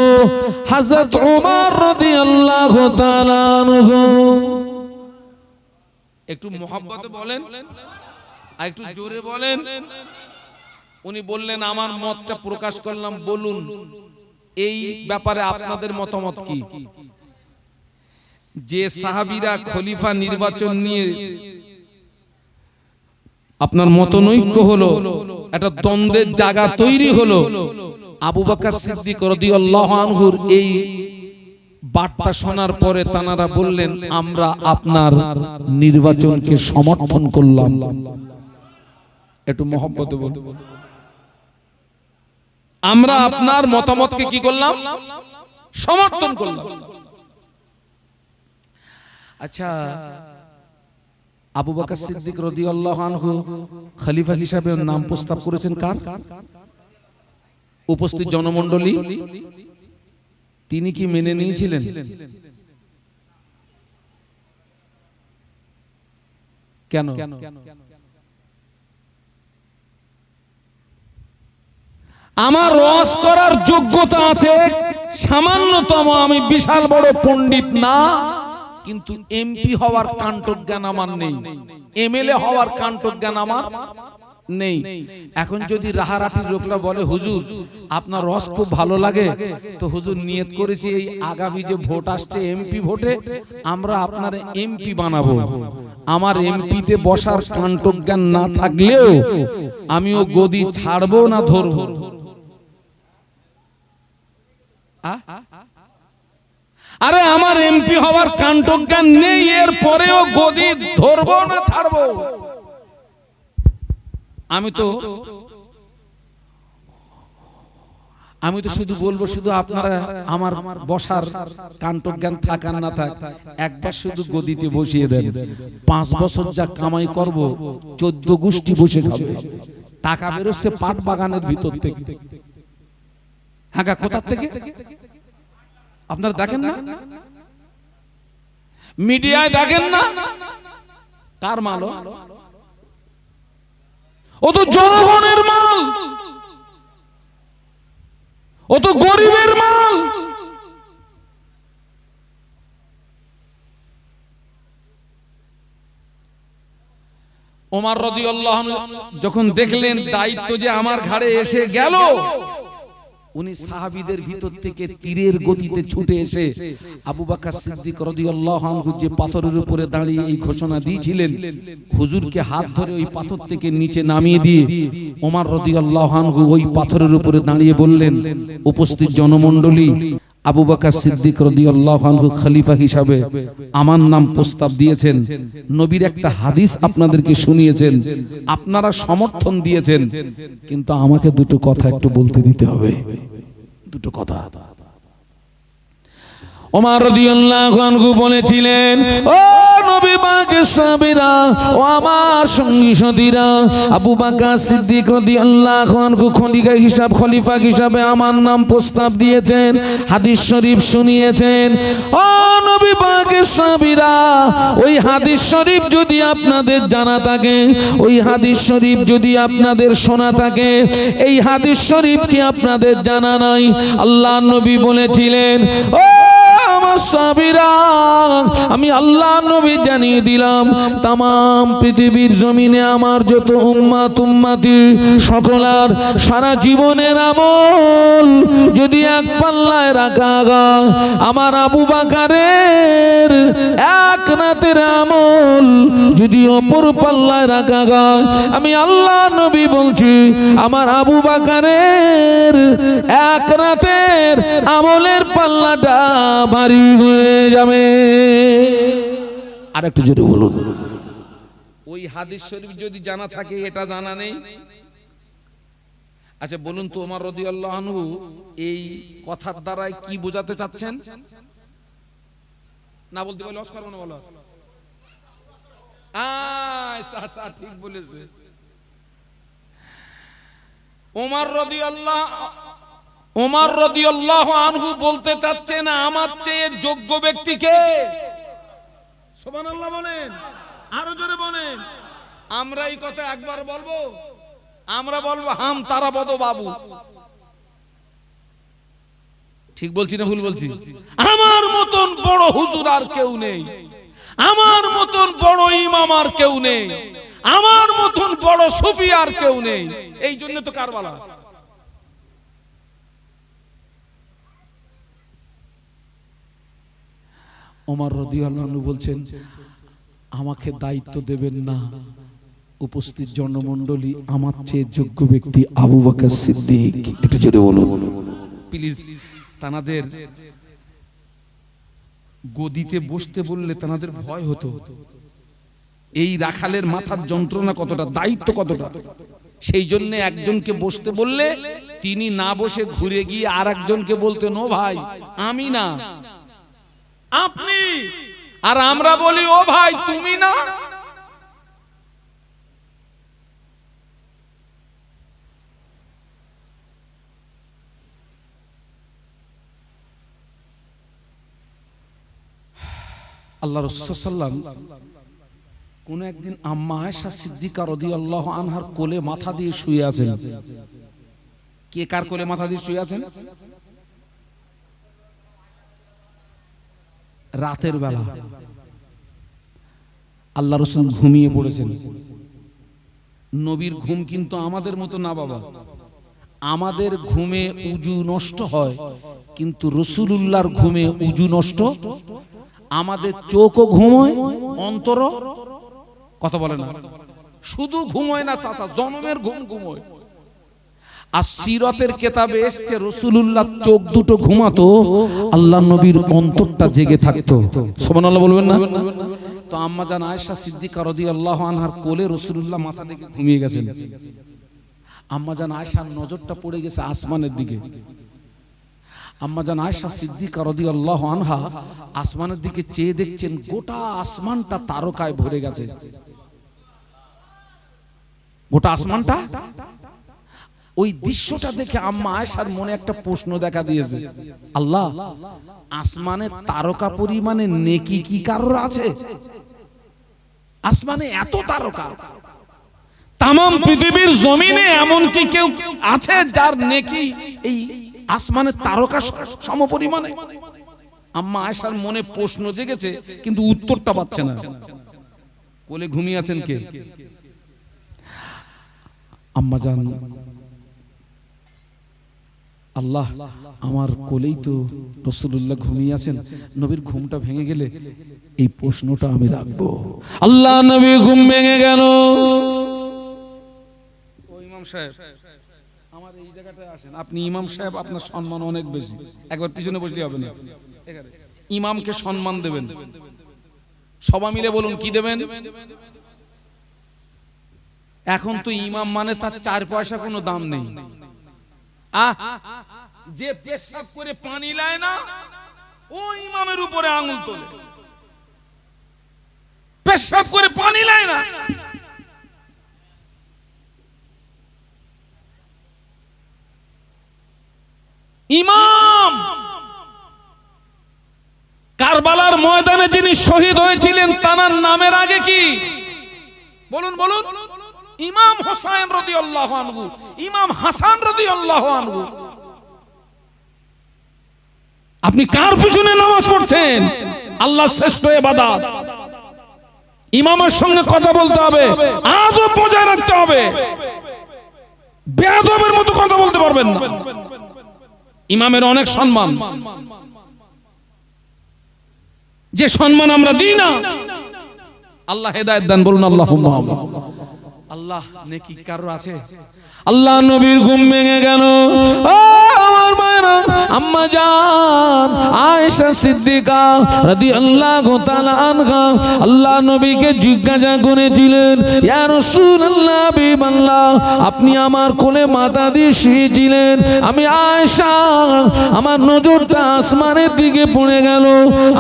S1: হযরত ওমর রাদিয়াল্লাহু তাআলা আনহু। একটু মহব্বতে বলেন আর একটু জোরে বলেন। উনি বললেন আমার মতটা প্রকাশ করলাম, বলুন এই ব্যাপারে আপনাদের মতামত কি? যে সাহাবীরা খলিফা নির্বাচন নিয়ে আপনার মতনৈক্য হলো, একটা দ্বন্দ্বের জায়গা তৈরি হলো, আবু বকর সিদ্দিক রাদিয়াল্লাহু আনহুর এই বার্তা শোনার পরে তানারা বললেন আমরা আপনার নির্বাচনকে সমর্থন করলাম। একটু মহব্বতে বলুন। আমরা আপনার মতামতকে কি করলাম? সমর্থন করলাম। আচ্ছা, আবু বকর সিদ্দিক রাদিয়াল্লাহু আনহু খলিফা হিসাবে নাম প্রস্তাব করেছেন কার? উপস্থিত জনমণ্ডলী। তিনি কি মেনে নিয়েছিলেন? কেন? আমার রস করার যোগ্যতা আছে সামান্যতম, আমি বিশাল বড় পণ্ডিত না, কিন্তু এমপি হওয়ার কাণ্টক জ্ঞান আমার নেই, এমএলএ হওয়ার কাণ্টক জ্ঞান আমার নেই। এখন যদি রাহারাটির লোকরা বলে হুজুর আপনার রস খুব ভালো লাগে, তো হুজুর নিয়ত করেছি এই আগামী যে ভোট আসছে এমপি ভোটে আমরা আপনার এমপি বানাবো। আমার এমপিতে বসার কাণ্টক জ্ঞান না থাকলেও আমিও গদি ছাড়বো না ধরবো। আরে আমার এমপি হওয়ার কাণ্টক জ্ঞান নেই, এর পরেও গদি ধরবো না ছাড়বো। আমি তো শুধু বলবো, শুধু আপনারা আমার বসার কাণ্টক জ্ঞান থাক আর না থাক, একবার শুধু গদিতে বসিয়ে দেন। 5 বছর যা কামাই করব 14 গোষ্ঠী বসে খাবে। টাকা বেরোচ্ছে পাট বাগানের ভিতর থেকে। হ্যাঁ, কোথা থেকে? আপনারা দেখেন না, মিডিয়ায় দেখেন না, কার মাল? ও তো জনগণের মাল, ও তো গরিবের মাল। ওমর রাদিয়াল্লাহু আনহু যখন দেখলেন দায়িত্ব যে আমার ঘাড়ে এসে গেল, উনি সাহাবীদের ভিতর থেকে তীরের গতিতে ছুটে এসে আবু বকর সিদ্দিক রাদিয়াল্লাহু আনহু যে পাথরের উপরে দাঁড়িয়ে এই ঘোষণা দিয়েছিলেন, হুজুরকে হাত ধরে ওই পাথর থেকে নিচে নামিয়ে দিয়ে ওমর রাদিয়াল্লাহু আনহু ওই পাথরের উপরে দাঁড়িয়ে বললেন, উপস্থিত জনমণ্ডলী, আবু বকর সিদ্দিক রাদিয়াল্লাহু আনহু খলিফা হিসাবে আমার নাম প্রস্তাব দিয়েছেন। নবীর একটা হাদিস আপনাদেরকে শুনিয়েছেন, আপনারা সমর্থন দিয়েছেন, কিন্তু আমাকে দুটো কথা একটু বলতে দিতে হবে। দুটো কথা। ওমর রাদিয়াল্লাহু আনহু বলেছিলেন, ও নবী পাকের সাহাবীরা, ও আমার সঙ্গী সাথীরা, আবু বকর সিদ্দিক রাদিয়াল্লাহু আনহু খলিফা হিসাবে আমার নাম প্রস্তাব দিয়েছেন, হাদিস শরীফ শুনিয়েছেন। ও নবী পাকের সাহাবীরা, ওই হাদিস শরীফ যদি আপনাদের জানা থাকে, ওই হাদিস শরীফ যদি আপনাদের শোনা থাকে, এই হাদিস শরীফ কি আপনাদের জানা নাই? আল্লাহর নবী বলেছিলেন, ও আমার সাহাবীরা, আমি আল্লাহর নবী জানিয়ে দিলাম, তাম পৃথিবীর জমিনে আমার যত উম্মতি সকলার সারা জীবনের আমল যদি এক পাল্লায় রাখা হয়, আমার আবু বকরের এক রাতের আমল যদি অপর পাল্লায় রাখা হয়, আমি আল্লাহর নবী বলছি আমার আবু বকরের এক রাতের আমলের পাল্লাটা ভারী হয়ে যাবে। আর একটু জোরে বলুন। ওই হাদিস শরীফ যদি জানা থাকে, এটা জানা নেই। আচ্ছা বলুন তো, ওমর রাদিয়াল্লাহু আনহু এই কথার দ্বারা কি বোঝাতে চাচ্ছেন? না বলতে বলে লস করব না, বলো। আচ্ছা ঠিক বলেছে। ওমর রাদিয়াল্লাহু আনহু বলতে চাচ্ছেন আমার চেয়ে যোগ্য ব্যক্তি কে? সুবহানাল্লাহ বলেন, আরো জোরে বলেন। আমরা এই কথা একবার বলবো, আমরা বলবো হাম তারা বদ বাবু। ঠিক বলছি না ভুল বলছি? আমার মতন বড় হুজুর আর কেউ নেই, আমার মতন বড় ইমাম আর কেউ নেই, আমার মতন বড় সুফি আর কেউ নেই। এই জন্য তো কারবালা। ওমর রাদিয়াল্লাহু আনহু বলছেন, আমাকে দায়িত্ব দেবেন না, উপস্থিত জনমণ্ডলী, আমার চেয়ে যোগ্য ব্যক্তি আবু বকর সিদ্দিক। একটু জোরে বলুন প্লিজ। তানাদের গদিতে বসতে বললে তানাদের ভয় হতো, এই রাখালের মাথার যন্ত্রণা কতটা, দায়িত্ব কতটা। সেই জন্য একজনকে বসতে বললে তিনি না বসে ঘুরে গিয়ে আর একজনকে বলতেন, ও ভাই আমি না আপনি, আর আমরা বলি ও ভাই তুমি না। আল্লাহ রাসূল সাল্লাল্লাহু আলাইহি ওয়াসাল্লাম কোন একদিন আম্মা আয়েশা সিদ্দিকা রাদিয়াল্লাহু আনহার কোলে মাথা দিয়ে শুয়ে আছেন। কে কার কোলে মাথা দিয়ে শুয়ে আছেন? রাতের বেলা আল্লাহ রাসূল ঘুমিয়ে পড়েছেন। নবীর ঘুম কিন্তু আমাদের মতো না বাবা, আমাদের ঘুমে উজু নষ্ট হয় কিন্তু রাসূলুল্লাহর ঘুমে উজু নষ্ট। আমাদের চোখও ঘুমোয়, অন্তর কথা বলে না, শুধু ঘুমোয় না চাচা, জন্মের ঘুম ঘুমোয়। আর সিরাতের কিতাবে এসেছে রাসূলুল্লাহ চোখ দুটো ঘুমাতো, আল্লাহ নবীর অন্তরটা জেগে থাকতো। সুবহানাল্লাহ বলবেন না? তো আম্মা জান আয়েশা সিদ্দিকা রাদিয়াল্লাহু আনহার কোলে রাসূলুল্লাহ মাথা রেখে ঘুমিয়ে গেছেন। আম্মা জান আয়েশার নজরটা পড়ে গেছে আসমানের দিকে। আম্মা জান আয়েশা সিদ্দিকা রাদিয়াল্লাহু আনহা আসমানের দিকে চেয়ে দেখছেন গোটা আসমানটা তারকায় ভরে গেছে। গোটা আসমানটা, ওই দৃশ্যটা দেখে আম্মা আয়েশার মনে একটা প্রশ্ন দেখা দিয়েছে, আল্লাহ আসমানে তারকা পরিমাণে নেকি কি কারোর আছে? আসমানে এত তারকা, তামাম পৃথিবীর জমিনে এমন কি কেউ আছে যার নেকি এই আসমানে তারকা সমপরিমাণে? আম্মা আয়েশার মনে প্রশ্ন জেগেছে কিন্তু উত্তরটা পাচ্ছে না। কোলে ঘুমিয়ে আছেন কে? আম্মা জান, আল্লাহ আমার কোলেই তো রাসূলুল্লাহ ঘুমিয়ে আছেন, নবীর ঘুমটা ভেঙে গেলে এই প্রশ্নটা আমি রাখবো। আল্লাহ নবী ঘুম ভেঙে গেল। ও ইমাম সাহেব আমার এই জায়গাটায় আসেন, আপনি ইমাম সাহেব, আপনার সম্মান অনেক বেশি, একবার পিছনে বসলে হবে না। ইমামকে সম্মান দেবেন, সবাই মিলে বলুন কি দেবেন? এখন তো ইমাম মানে তার 4 পয়সা কোনো দাম নেই। যে পেশাব করে পানি লায় না ও ইমামের উপরে আঙুল তোলে, পেশাব করে পানি লায় না। ইমাম কারবালার ময়দানে যিনি শহীদ হয়েছিলেন তার নামের আগে কি বলুন বলুন? ইমাম হোসেন রাদিয়াল্লাহু আনহু, ইমাম হাসান রাদিয়াল্লাহু আনহু। আপনি কার পিছনে নামাজ পড়ছেন? আল্লাহর শ্রেষ্ঠ ইবাদত। ইমামের সঙ্গে কথা বলতে হবে, আদব বজায় রাখতে হবে, বেয়াদবের মতো কথা বলতে পারবেন না। ইমামের অনেক সম্মান, যে সম্মান আমরা দিই না। আল্লাহ হেদায়েত দান, বলুন আল্লাহুম্মা আমিন। আল্লাহ নেকি কারো আছে? আল্লাহ নবীর ঘুম ভেঙে গেল। আমার মায়েরা, আম্মা জান আয়েশা সিদ্দিকা রাদিয়াল্লাহু তাআলা আনহা আল্লাহ নবীকে জিজ্ঞাসা করেছিলেন, ইয়া রাসূলুল্লাহ, হাবিবাল্লাহ, আপনি আমার কোলে মাথা দিয়ে শুয়েছিলেন, আমি আয়েশা আমার নজরটা আসমানের দিকে পড়ে গেল,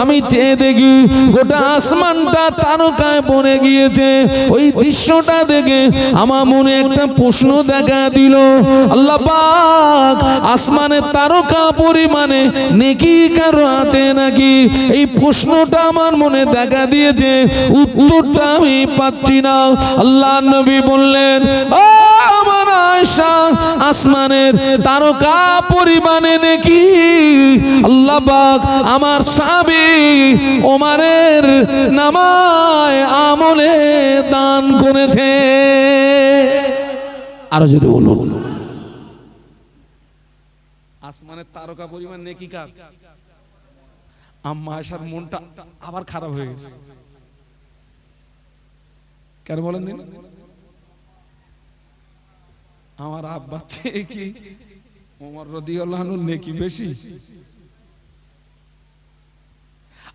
S1: আমি চেয়ে দেখি গোটা আসমানটা তারকায় ভরে গিয়েছে। ওই দৃশ্যটা দেখে আমার মনে একটা প্রশ্ন দেখা দিল, আল্লাহ পাক আসমানে তারকা পরিমাণে নেকি কারো আছে নাকি? এই প্রশ্নটা আমার মনে দেখা দিয়েছে, উত্তরটা আমি পাচ্ছি না। আল্লাহ নবী বললেন, ও আমার আয়েশা, আসমানের তারকা পরিমাণে নেকি আল্লাহ পাক আমার সাহাবী ওমরের নামায় আমলে দান করেছে। আরো যদি বলুন, আসমানের তারকা পরিমাণ নেকি কার? আম্মা আয়েশার মনটা আবার খারাপ হয়ে গেছে। কেন বলেন দিন? আমার আব্বা চেয়ে কি ওমর রাদিয়াল্লাহু আনহু নেকি বেশি?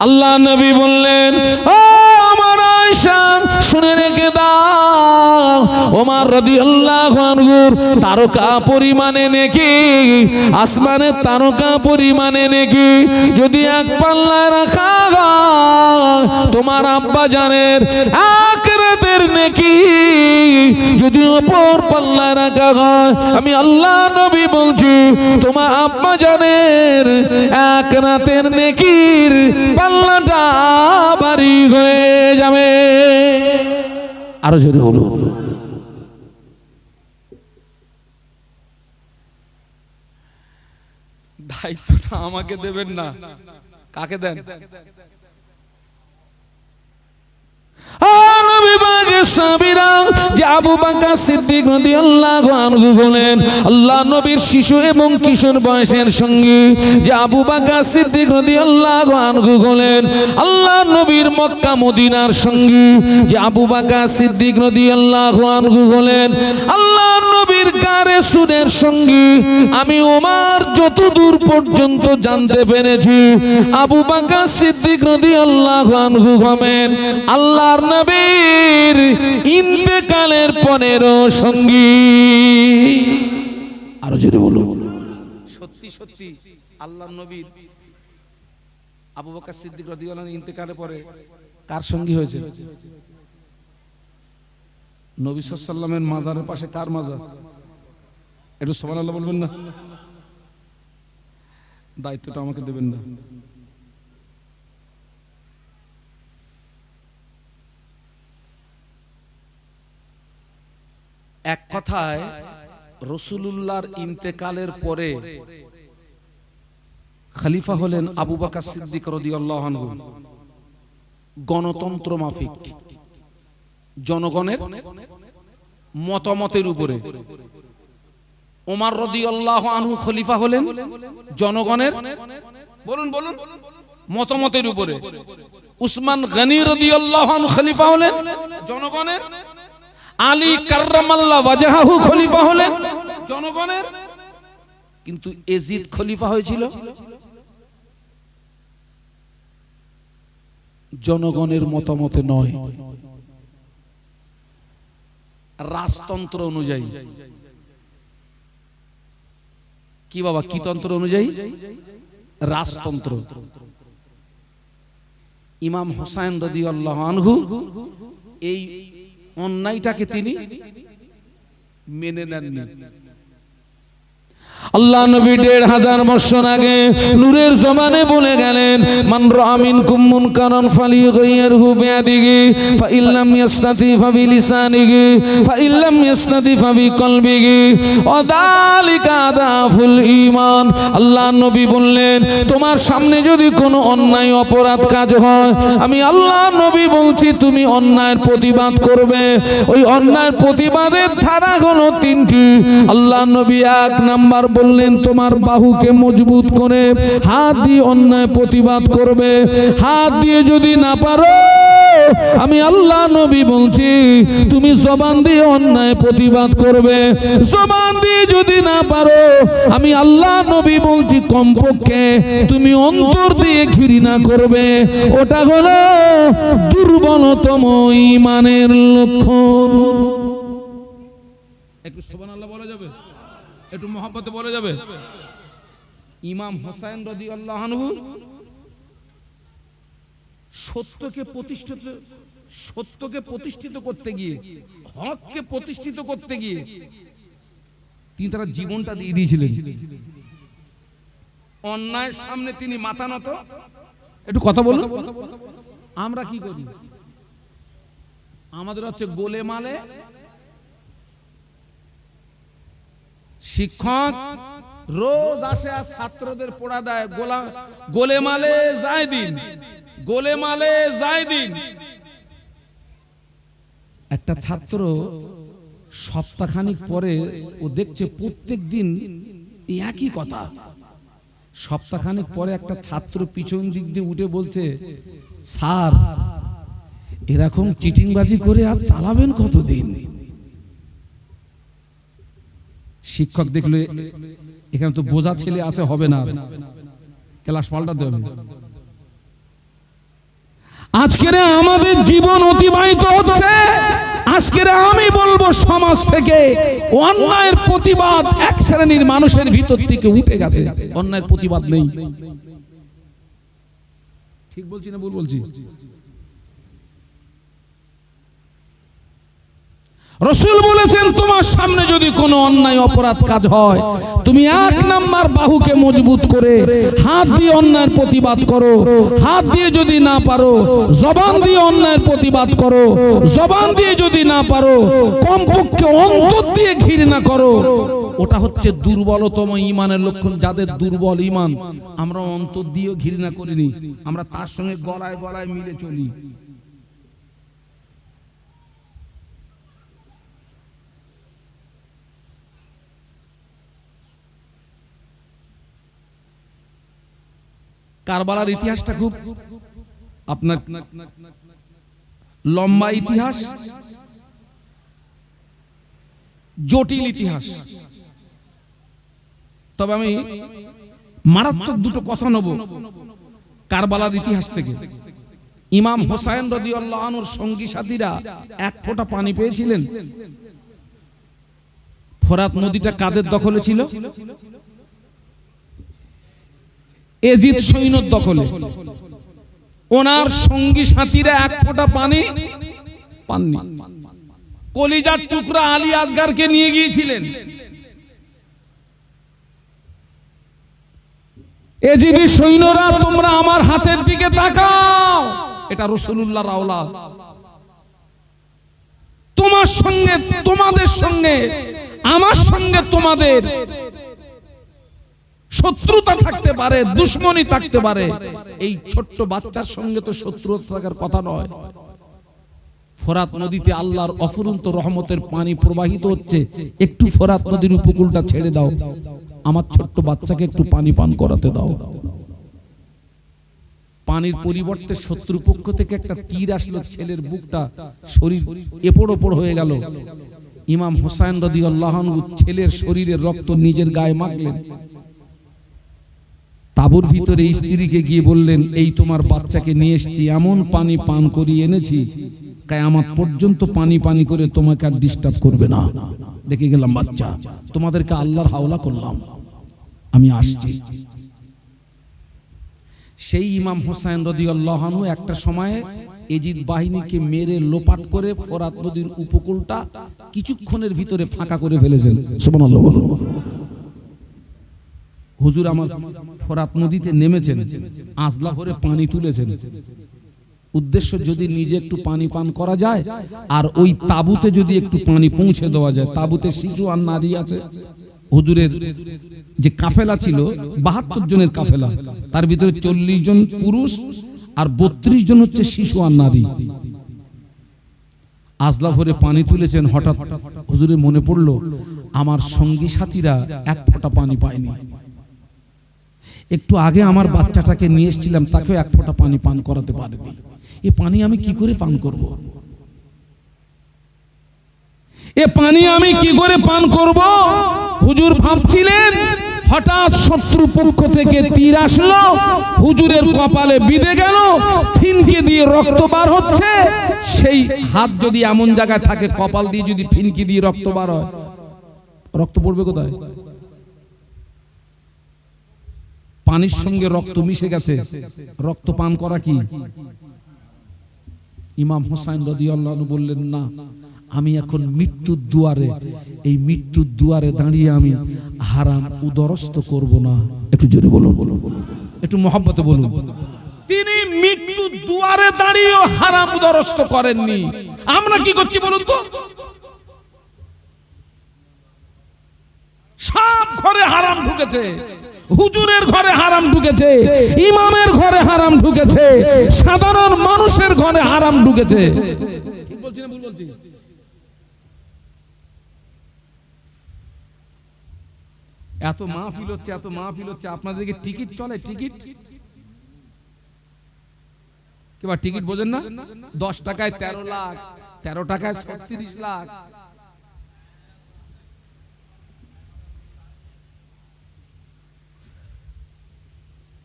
S1: আল্লাহ নবী বললেন, ও আমার আয়েশা শুনে ওমর রাদিয়াল্লাহু আনহুর তারকা পরিমাণে নেকি, আসমানের তারকা পরিমাণে নেকি যদি এক পাল্লায় রাখা হয়, তোমার আব্বা জানের এক রাতের নেকি যদি অপর পাল্লায় রাখা হয়, আমি আল্লাহ নবী বলছি তোমার আব্বা জানের এক রাতের নেকির পাল্লাটা ভারী হয়ে যাবে। আরো জোরে বলুন। দায়িত্বটা আমাকে দেবেন না, কাকে দেন? আবু বকর সিদ্দিক রাদিয়াল্লাহু আনহু বলেন আল্লাহ নবীর শিশু এবং কিশোর বয়সের সঙ্গী যে আবু বকর সিদ্দিক রাদিয়াল্লাহু আনহু বলেন আল্লাহ নবীর মক্কা মদিনার সঙ্গী যে আবু বকর সিদ্দিক রাদিয়াল্লাহু আনহু বলেন আল্লাহ নবীর গারে সুদের সঙ্গী আমি ওমর যতদূর পর্যন্ত জানতে পেরেছি আবু বকর সিদ্দিক রাদিয়াল্লাহু আনহু হবেন আল্লাহর নবীর ইন্তেকালের 15 সঙ্গী। আরো জোরে বলুন। সত্যি সত্যি আল্লাহর নবীর আবু বকর সিদ্দিক রাদিয়াল্লাহু আনহু ইন্তেকালের পরে কার সঙ্গী হয়েছে? নবী সাল্লাল্লাহু আলাইহি ওয়াসাল্লামের মাজারের পাশে কার মাজার? একটু সুবহানাল্লাহ বলবেন না? দায়িত্বটা আমাকে দেবেন না? এক কথায় রাসূলুল্লাহর ইন্তেকালের পরে খলিফা হলেন আবু বকর সিদ্দিক রাদিয়াল্লাহু আনহু, গণতন্ত্র মাফিক জনগণের মতামতের উপরে। ওমর রাদিয়াল্লাহু আনহু খলিফা হলেন জনগণের বলুন বলুন মতামতের উপরে। উসমান গনি রাদিয়াল্লাহু আনহু খলিফা হলেন জনগণের। আলী কাররামাল্লাহু ওয়াজহাহু খলিফা হলেন জনগণের। কিন্তু ইয়াজিদ খলিফা হয়েছিল জনগণের মতামতে নয়, রাজতন্ত্র অনুযায়ী। কি বাবা, কি তন্ত্র অনুযায়ী? রাজতন্ত্র। ইমাম হুসাইন রাদিয়াল্লাহু আনহু এই অন্যায়টাকে তিনি মেনে নেননি। আল্লাহ নবী 1500 বছর আগে নূরের জবানে বলে গেলেন মান রাআ মিনকুম মুনকারান ফালিয়ুগাইয়িরহু বিয়াদিহি ফাইল্লাম ইয়াসতাতি ফাবিলিসানিহি ফাইল্লাম ইয়াসতাতি ফাবিকলবিহি ওয়াযালিকা আদাফুল ঈমান। আল্লাহ নবী বললেন তোমার সামনে যদি কোনো অন্যায় অপরাধ কাজ হয়, আমি আল্লাহ নবী বলছি তুমি অন্যায়ের প্রতিবাদ করবে। ওই অন্যায়ের প্রতিবাদের ধারা হলো 3টি। আল্লাহ নবী 1 নাম্বার বললেন তোমার বাহুকে মজবুত করে হাত দিয়ে অন্যায় প্রতিবাদ করবে। হাত দিয়ে যদি না পারো, আমি আল্লাহ নবী বলছি তুমি জবান দিয়ে অন্যায় প্রতিবাদ করবে। জবান দিয়ে যদি না পারো, আমি আল্লাহ নবী বলছি কমপক্ষে তুমি অন্তর দিয়ে ঘৃণা করবে। ওটা হলো দুর্বলতম ঈমানের লক্ষণ। একটু সুবহানাল্লাহ বলা যাবে? একটু মহব্বতে বলা যাবে? ইমাম হুসাইন রাদিয়াল্লাহু আনহু সত্যকে প্রতিষ্ঠিত করতে গিয়ে, হককে প্রতিষ্ঠিত করতে গিয়ে তিনি তার জীবনটা দিয়ে দিয়েছিলেন। অন্যায়ের সামনে তিনি মাথা নত। একটু কথা বলুন। আমরা কি করি? আমাদের হচ্ছে গোলেমালে শিক্ষক রোজ আসে আর ছাত্রদের পড়া দেয় গোলেমালে যায় দিন, গোলেমালে যায় দিন। একটা ছাত্র সপ্তাহখানিক পরে ও দেখছে প্রত্যেক দিন একই কথা। সপ্তাহখানিক পরে একটা ছাত্র পিছন দিক দিয়ে উঠে বলছে স্যার এরকম চিটিংবাজি করে আর চালাবেন কতদিন? শিক্ষক দেখলে এখানে তো বোঝা ছেলে আসে, হবে না, ক্লাস পাল্টাতে হবে। আজকের আমাদের জীবন অতিবাহিত হচ্ছে আজকের আমি বলবো সমাজ থেকে অন্যায়ের প্রতিবাদ এক শ্রেণীর মানুষের ভিতর থেকে উঠে গেছে, অন্যায়ের প্রতিবাদ নেই। ঠিক বলছি না ভুল বলছি? রাসূল বলেছেন তোমার সামনে যদি কোনো অন্যায় অপরাধ কাজ হয়, তুমি এক নাম্বার বাহুকে মজবুত করে হাত দিয়ে অন্যায়ের প্রতিবাদ করো। হাত দিয়ে যদি না পারো জবান দিয়ে অন্যায়ের প্রতিবাদ করো। জবান দিয়ে যদি না পারো কমপক্ষে অন্তর দিয়ে ঘৃণা করো। ওটা হচ্ছে দুর্বলতম ঈমানের লক্ষণ। যাদের দুর্বল ঈমান, আমরা অন্তর দিয়েও ঘৃণা করিনি, আমরা তার সঙ্গে গলায় গলায় মিলে চলি। কারবালার ইতিহাসটা খুব আপনার লম্বা ইতিহাস, জটিল ইতিহাস। তবে আমি মারাত্মক দুটো কথা নেব কারবালার ইতিহাস থেকে। ইমাম হোসাইন রাদিয়াল্লাহু আনহুর সঙ্গী সাথীরা এক ফোঁটা পানি পেয়েছিলেন। ফোরাত নদীটা কাদের দখলে ছিল? এজিদ সৈন্যর দখলে। ওনার সঙ্গী সাথীরা এক ফোঁটা পানি পাননি। কলিজার টুকরা আলী আসগারকে নিয়ে গিয়েছিলেন। এজিদি সৈন্যরা তোমরা আমার হাতের দিকে তাকাও, এটা রাসূলুল্লাহর আওলাদ। তোমার সঙ্গে, তোমাদের সঙ্গে, আমার সঙ্গে তোমাদের শত্রুতা থাকতে পারে, দুশ্মনী থাকতে পারে, এই ছোট্ট বাচ্চার সঙ্গে তো শত্রুতা থাকার কথা নয়। ফোরাত নদীতে আল্লাহর অফুরন্ত রহমতের পানি প্রবাহিত হচ্ছে, একটু ফোরাত নদীর উপকূলটা ছেড়ে দাও, আমার ছোট্ট বাচ্চাকে একটু পানি পান করাতে দাও। পানির পরিবর্তে শত্রুপক্ষ থেকে একটা তীর আসলো, ছেলের বুকটা শরীর এপড় ওপড় হয়ে গেল। ইমাম হোসাইন রাদিয়াল্লাহু আনহু ছেলের শরীরের রক্ত নিজের গায়ে মাখলেন। তাঁবুর ভিতরে স্ত্রীকে গিয়ে বললেন, এই তোমার বাচ্চাকে নিয়ে এসেছি, এমন পানি পান করিয়ে এনেছি কিয়ামত পর্যন্ত পানি পানি করে তোমাকে আর ডিস্টার্ব করবে না। দেখে গেলাম বাচ্চা, তোমাদেরকে আল্লাহর হাওলা করলাম, আমি আসছি। সেই ইমাম হোসাইন রাদিয়াল্লাহু আনহু একটা সময়ে এজিদ বাহিনীকে মেরে লোপাট করে ফোরাত নদীর উপকূলটা কিছুক্ষণের ভিতরে ফাঁকা করে ফেলেছেন। সুবহানাল্লাহ। হুজুর আমার ফোরাত নদীতে নেমেছেন, আজলা ভরে পানি তুলেছেন। উদ্দেশ্য যদি নিজে একটু পানি পান করা যায় আর ওই তাবুতে যদি একটু পানি পৌঁছে দেওয়া যায়। তাবুতে শিশু আর নারী আছে। হুজুরের যে কাফেলা ছিল ৭২ জনের কাফেলা, তার ভিতরে ৪০ জন পুরুষ আর ৩২ জন হচ্ছে শিশু আর নারী। আজলা ভরে পানি তুলেছেন। হঠাৎ হুজুরের মনে পড়লো আমার সঙ্গী সাথীরা এক ফোঁটা পানি পায়নি। একটু আগে আমার বাচ্চাটাকে নিয়ে এসেছিলাম, তাকেও এক ফোঁটা পানি পান করাতে পারিনি। এ পানি আমি কি করে পান করব? এ পানি আমি কি করে পান করব? হুজুর ভাবছিলেন। হঠাৎ শত্রু পক্ষ থেকে তীর আসলো, হুজুরের কপালে বিঁধে গেল, ফিনকে দিয়ে রক্ত বার হচ্ছে। সেই হাত যদি এমন জায়গায় থাকে, কপাল দিয়ে যদি ফিনকি দিয়ে রক্ত বার হয়, রক্ত পড়বে কোথায়? পানির সঙ্গে রক্ত মিশে গেছে, রক্ত পান করা কি? ইমাম হোসাইন রাদিয়াল্লাহু আনহু বললেন, না, আমি এখন মৃত্যুর দুয়ারে, এই মৃত্যুর দুয়ারে দাঁড়িয়ে আমি হারাম উদরস্ত করব না। একটু জোরে বলুন, একটু মহব্বতে বলুন। তিনি মৃত্যুর দুয়ারে দাঁড়িয়েও হারাম উদরস্ত করেননি। আমরা কি করছি বলুন তো? সব ঘরে হারাম ঢুকেছে। হুজুরের ঘরে হারাম ঢুকেছে, ইমামের ঘরে হারাম ঢুকেছে, সাধারণ মানুষের ঘরে হারাম ঢুকেছে। ঠিক বলছি না ভুল বলছি? এত মাহফিল হচ্ছে, এত মাহফিল হচ্ছে, আপনাদেরকে টিকিট চলে? টিকিট কিবা টিকিট বোঝেন না? 10 টাকায় 13 লাখ, 13 টাকায় 36 লাখ।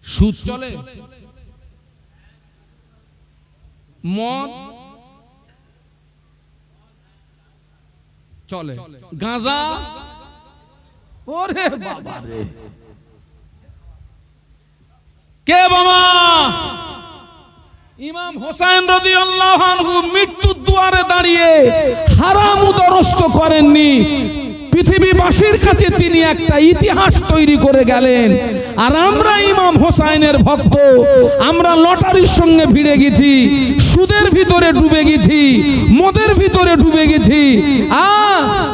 S1: সুদ চলে, মদ, চলে, গাঁজা ওরে বাবা রে, কে বাবা? ইমাম হোসেন রাদিয়াল্লাহু আনহু মৃত্যুর দুয়ারে দাঁড়িয়ে হারাম উদরস্ত করেননি, পৃথিবীবাসীর কাছে তিনি একটা ইতিহাস তৈরি করে গেলেন। আর আমরা ইমাম হোসেনের ভক্ত, আমরা লটারির সঙ্গে ভিড়ে গেছি, সুদের ভিতরে ডুবে গেছি, মদের ভিতরে ডুবে গেছি,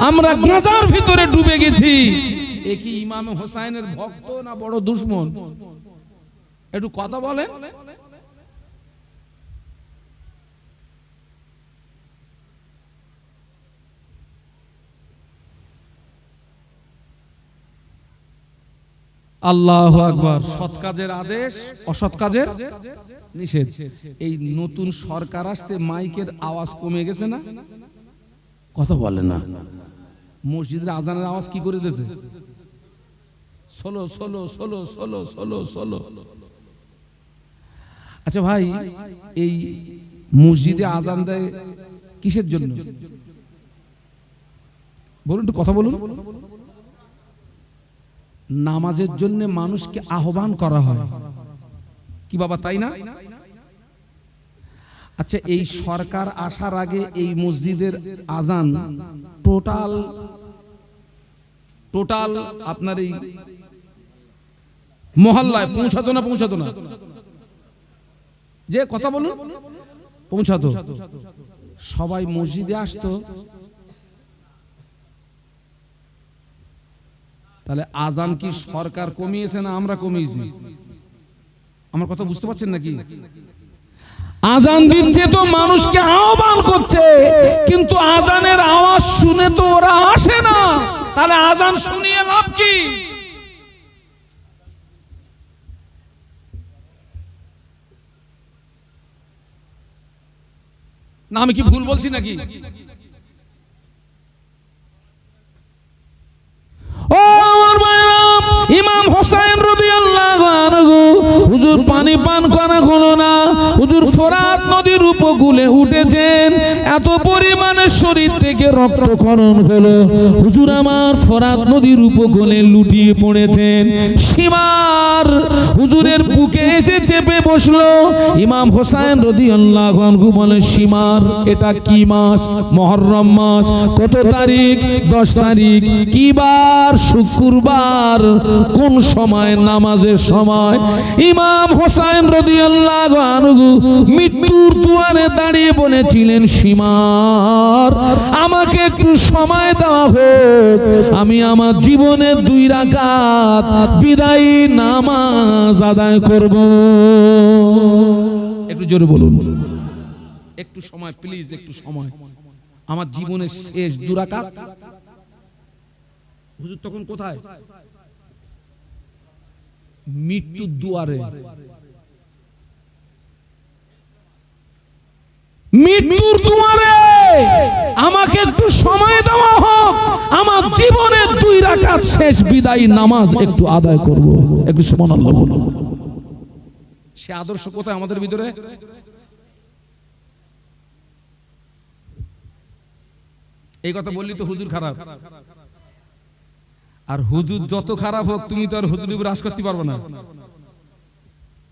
S1: আমরা গাঁজার ভিতরে ডুবে গেছি। এ কি ইমাম হোসেনের ভক্ত না বড় দুশমন? একটু কথা বলেন। আল্লাহু আকবার। সৎ কাজের আদেশ, অসৎ কাজের নিষেধ। এই নতুন সরকার আসতে মাইকের আওয়াজ কমে গেছে না? কথা বলে না। মসজিদের আজানের আওয়াজ কি করে দিয়েছে? Solo solo solo solo solo solo. আচ্ছা ভাই, এই মসজিদে আজান দেয় কিসের জন্য বলুন, একটু কথা বলুন। নামাজের জন্য মানুষকে আহ্বান করা হয় কি বাবা, তাই না? আচ্ছা, এই সরকার আসার আগে এই মসজিদের আজান টোটাল আপনার এই মহল্লায় পৌঁছাতো না? পৌঁছাতো না? যে কথা বলুন, পৌঁছাতো। সবাই মসজিদে আসতো, তাহলে আজান কি সরকার কমিয়েছে না আমরা কমিয়েছি? আমার কথা বুঝতে পারছেন নাকি? আজান দিচ্ছে তো মানুষকে আহ্বান করছে, কিন্তু আজানের আওয়াজ শুনে তো ওরা আসে না, তাহলে আজান শুনিয়ে লাভ কি? না আমি কি ভুল বলছি নাকি? ও আমার ভাইরা, ইমাম হোসেন রাদিয়াল্লাহু আনহু হুজুর পানি পান করা হলো না, হুজুর ফোরাত নদীর উপকূলে উঠেছেন, এত পরিমাণে শরীর থেকে রক্তক্ষরণ হলো, হুজুর আমার ফোরাত নদীর উপকূলে লুটিয়ে পড়েছেন। সীমার হুজুরের বুকে এসে চেপে বসলো। ইমাম হোসেন রাদিয়াল্লাহু আনহু বলে, সীমার এটা কি মাস? মুহররম মাস। কত তারিখ? 10 তারিখ। কি বার? শুক্রবার। কোন সময়? নামাজের সময়। ইমাম হোসেন রাদিয়াল্লাহু আনহু মৃত্যুর দুয়ারে দাঁড়িয়ে বলেছিলেন, সীমার আমাকে একটু সময় দেওয়া হোক, আমি আমার জীবনের 2 রাকাত বিদায়ী নামাজ আদায় করব। একটু জোরে বলুন, একটু সময় প্লিজ, একটু সময়। আমার জীবনের শেষ 2 রাকাত। হুজুর তখন কোথায়? মৃত্যুর দুয়ারে। মৃত্যুর দুয়ারে আমাকে একটু সময় দেওয়া হোক, আমার জীবনের 2 রাকাত শেষ বিদায়ী নামাজ একটু আদায় করব। একটু সুবহানাল্লাহ বলুন। সে আদর্শ কোথায় আমাদের ভিতরে? এই কথা বললি তো হুজুর খারাপ, আর হুজুর যত খারাপ হোক তুমি তো আর হুজুরের উপর রাজ করতে পারবে না।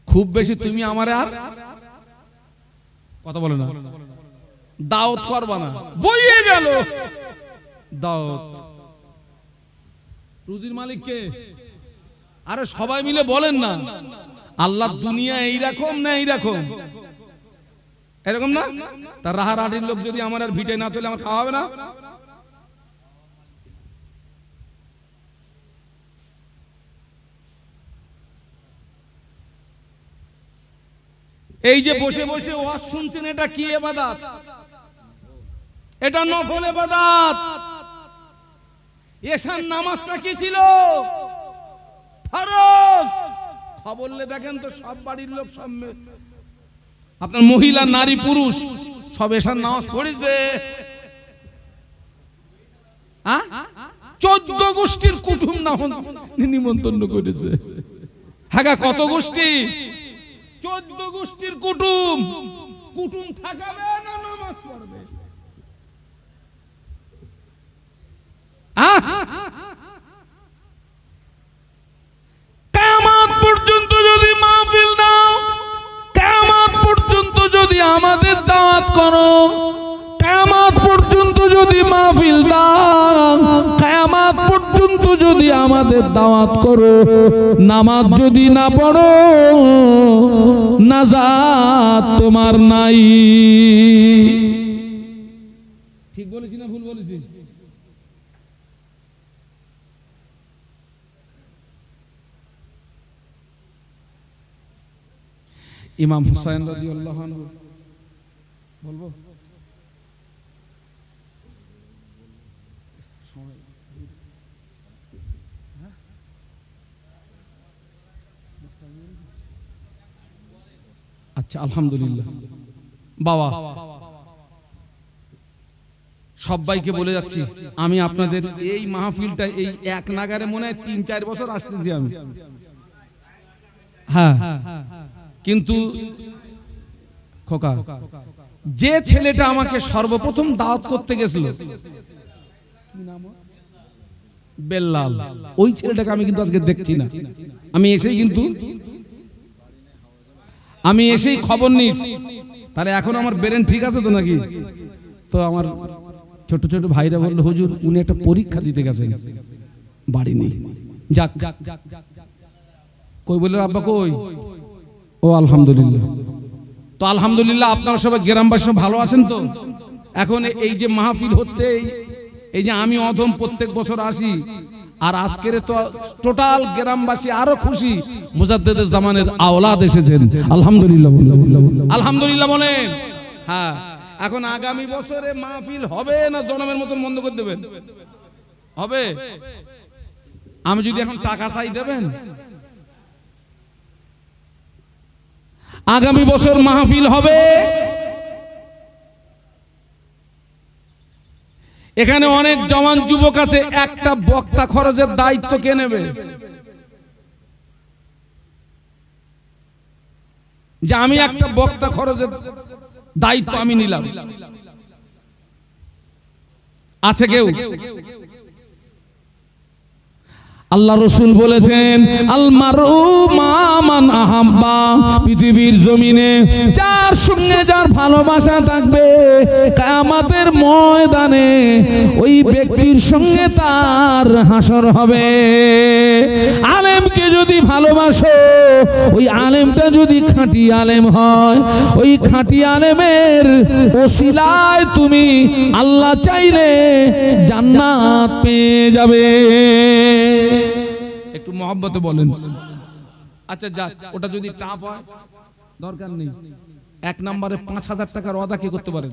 S1: খুব বেশি তুমি আমারে আর কথা বলে না, দাওয়াত করবা না, বইয়ে গেল দাওয়াত। রুজির মালিক কে? আরে সবাই মিলে বলেন না, আল্লাহ দুনিয়া এইরকম না এইরকম? এরকম না? তার রাহারাটির লোক যদি আমার আর ভিটে না তুলে আমার খাওয়া হবে না? এই যে বসে বসে ওয়াজ শুনছেন, এটা কি ইবাদত? এটা নফল ইবাদত। এশার নামাজটা কি ছিল? ফরজ। খবর লে দেখেন তো, সব বাড়ির লোক, সব আপনার মহিলা, নারী, পুরুষ সব এশার নামাজ পড়েছে। 14 গোষ্ঠীর কুটুম নিমন্ত্রণ করেছে। হ্যাঁ, কত গোষ্ঠী? 14 গোষ্ঠীর কুটুম। কুটুম থাকাবে না নামাজ পড়বে? কিয়ামত পর্যন্ত যদি মাহফিল দাও, কিয়ামত পর্যন্ত যদি আমাদের দাওয়াত করো, কিয়ামত পর্যন্ত যদি মাহফিল দাও, কিয়ামত পর্যন্ত যদি আমাদের দাওয়াত করো, নামাজ যদি না পড়ো, নাজাত তোমার নাই। ঠিক বলেছি না ভুল বলেছি? ইমাম হুসাইন রাদিয়াল্লাহু আনহু বলবো? আচ্ছা, আলহামদুলিল্লাহ। বাবা সবাইকে বলে যাচ্ছি, আমি আপনাদের এই মাহফিলটা এই এক নাগারে মনে হয় ৩-৪ বছর আসতেছি আমি। হ্যাঁ, কিন্তু খোকা, যে ছেলেটা আমাকে সর্বপ্রথম দাওয়াত করতে গেছিল বেল্লাল, ওই ছেলেটাকে আমি কিন্তু আজকে দেখছি না। আমি এসেই খবর নিয়েছি। তাহলে এখন আমার ব্রেন ঠিক আছে তো নাকি? তো আমার ছোট ছোট ভাইরা বললো, হুজুর উনি একটা পরীক্ষা দিতে গেছেন, বাড়ি নেই। যাক, কই বললো আব্বা কই? ও আলহামদুলিল্লাহ। তো আলহামদুলিল্লাহ, আপনারা সবাই গ্রামবাসী ভালো আছেন তো? এখন এই যে মাহফিল হচ্ছে, এই যে আমি অধম প্রত্যেক বছর আসি, আর আজকের তো টোটাল গ্রামবাসী আরো খুশি, মুজাদ্দেদের জামানের আওলাদ এসেছেন। আলহামদুলিল্লাহ, আলহামদুলিল্লাহ বলেন। হ্যাঁ, এখন আগামী বছরে মাহফিল হবে না জনমের মতন বন্ধ করে দেবেন? হবে। আমি যদি এখন টাকা চাই দেবেন? আগামী বছর মাহফিল হবে। এখানে অনেক জওয়ান যুবক আছে, একটা বক্তা খরচের দায়িত্ব কে নেবে? যে আমি একটা বক্তা খরচের দায়িত্ব আমি নিলাম, আছে কেউ? আল্লাহ রাসূল বলেছেন, আল মারউ মা মান আহাব্বা, পৃথিবীর জমিনে যার সঙ্গে যার ভালোবাসা থাকবে, কিয়ামতের ময়দানে ওই ব্যক্তির সঙ্গে তার হাসর হবে। আলেমকে যদি ভালোবাসো, ওই আলেমটা যদি খাঁটি আলেম হয়, ওই খাঁটি আলেমের ওসিলায় তুমি আল্লাহ চাইলে জান্নাত পেয়ে যাবে। একটু মহব্বতে বলেন। আচ্ছা যাক, ওটা যদি টাফ হয় দরকার নেই। 1 নম্বরে 5000 টাকার ওয়াদা কি করতে পারেন?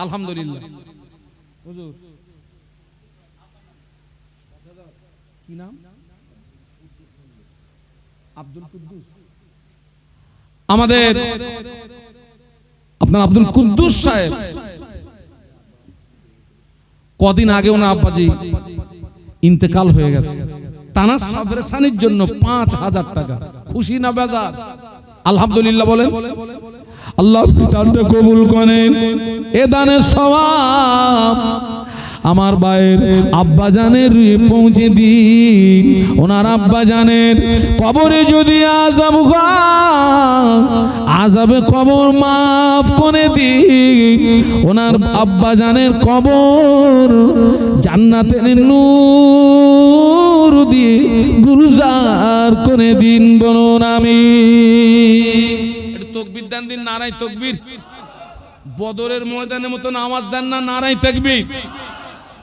S1: আলহামদুলিল্লাহ। হুজুর কি নাম? আব্দুল কুদ্দুস। আমাদের আপনার আব্দুল কুদ্দুস সাহেব, কদিন আগে ওনার আব্বাজি ইন্তেকাল হয়ে গেছে। তানার সাবরেসানির জন্য 5000 টাকা। খুশি না বেজার? আলহামদুলিল্লাহ বলেন। আল্লাহ দানটা কবুল করেন। এ দানের সওয়াব আমার ভাইয়ের আব্বাজানের পৌঁছে দিন। ওনার আব্বাজানের কবরে যদি আযাব হয়, আযাবে কবর মাফ করে দিন। ওনার আব্বাজানের কবর জান্নাতের নূর দিয়ে গুলজার করে দিন। বলুন আমিন। একটু তাকবীর দেন, দিন নারায়ে তাকবীর। বদরের ময়দানের মতো আওয়াজ দেন না, নারায়ে তাকবীর।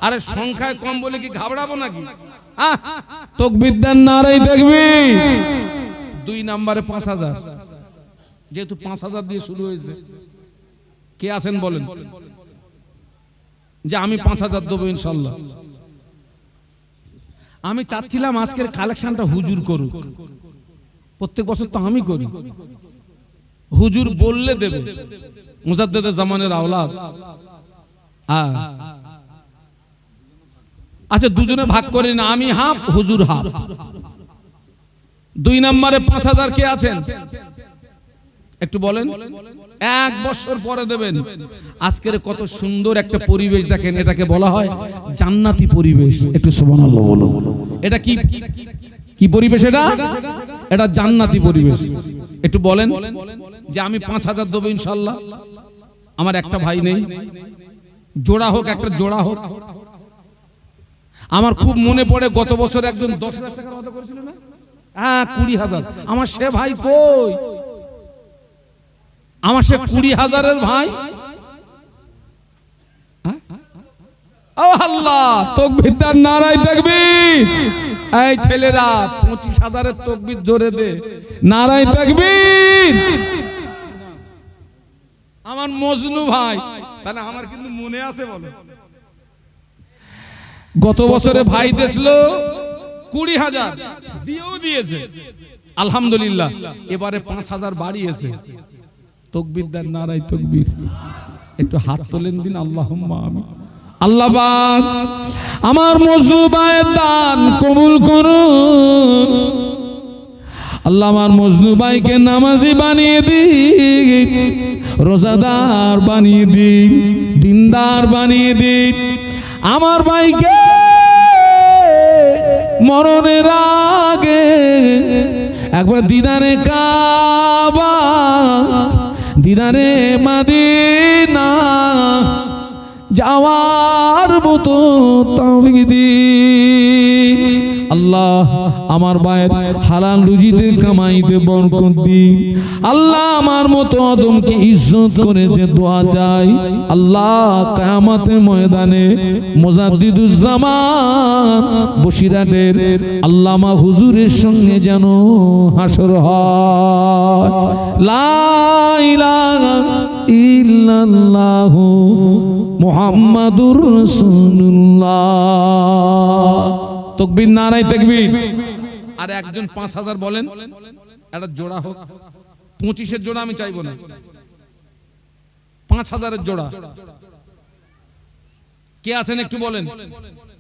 S1: আরে সংখ্যায় কম বলে কি ঘাবড়াবো নাকি? তাকবীর দেন, নারায়ে তাকবীর। 2 নম্বরে 5000, যেহেতু 5000 দিয়ে শুরু হয়েছে, কে আছেন বলেন যে আমি 5000 দেবো ইনশাআল্লাহ। আমি চাচ্ছিলাম আজকের কালেকশনটা হুজুর করুক। প্রত্যেক বছর তো আমি করি, হুজুর বললে দেবে। মুজাদ্দেদের জামানের আওলাদ। আচ্ছা, দুজনে ভাগ করি না, আমি হাফ হুজুর হাফ। 2 নম্বরে 5000 কে আছেন? একটু বলেন, 1 বছর পরে দেবেন। আজকের কত সুন্দর একটা পরিবেশ দেখেন, এটাকে বলা হয় জান্নাতি পরিবেশ। একটু সুবহানাল্লাহ বলো। এটা কি কি পরিবেশ? এটা জান্নাতি পরিবেশ। একটু বলেন যে আমি 5000 দেবো ইনশাআল্লাহ। আমার একটা ভাই নেই, জোড়া হোক, একটা জোড়া হোক। আমার খুব মনে পড়ে গত বছর একজন 10,000 টাকার ওয়াদা করেছিল না? হ্যাঁ, 20,000। আমার সে ভাই কই? আমার সে 20,000-এর ভাই। ও আল্লাহ, তাকবীর দান, নারায়ে তাকবীর। এই ছেলেরা 25,000-এর তাকবীর জোরে দে, নারায়ে তাকবীর। আমার মজনু ভাই, তাহলে আমার কিন্তু মনে আছে, বলো। গত বছরে ভাই দিয়েছিল 20,000, দিয়েও দিয়েছে আলহামদুলিল্লাহ। এবারে 5,000 বাড়িয়েছে। তাকবীর দেন, নারায়ে তাকবীর। একটু হাত তোলেন দিন, আল্লাহুম্মা আমিন। আল্লাহ পাক আমার মজনু ভাইয়ের দান কবুল করুন। আল্লাহ আমার মজনু ভাইকে নামাজি বানিয়ে দিন, রোজাদার বানিয়ে দিন, দিনদার বানিয়ে দিন। আমার ভাইকে মরণের আগে একবার দিদারে কাবা, দিদারে মদিনা যাওয়ার মতো তৌফিক দিন। আল্লাহ আমার ভাইয়ের হালাল রুজিতে কামাইতে বরকত দিন। আল্লাহ আমার মতো আদমকে ইজ্জত করেছে, দোয়া চাই আল্লাহ কিয়ামতের ময়দানে মুজাদ্দিদুজ্জামান বসিরহাটের আল্লামা হুজুরের সঙ্গে যেন হাসর হয়। লা ইলাহা ইল্লাল্লাহু মুহাম্মাদুর রাসূলুল্লাহ। তাকবীর, নারায়ে তাকবীর। আর একজন 5,000 বলেন, একটা জোড়া হোক। 25-এর জোড়া আমি চাইবো না, 5,000-এর জোড়া। কে আছেন একটু বলেন।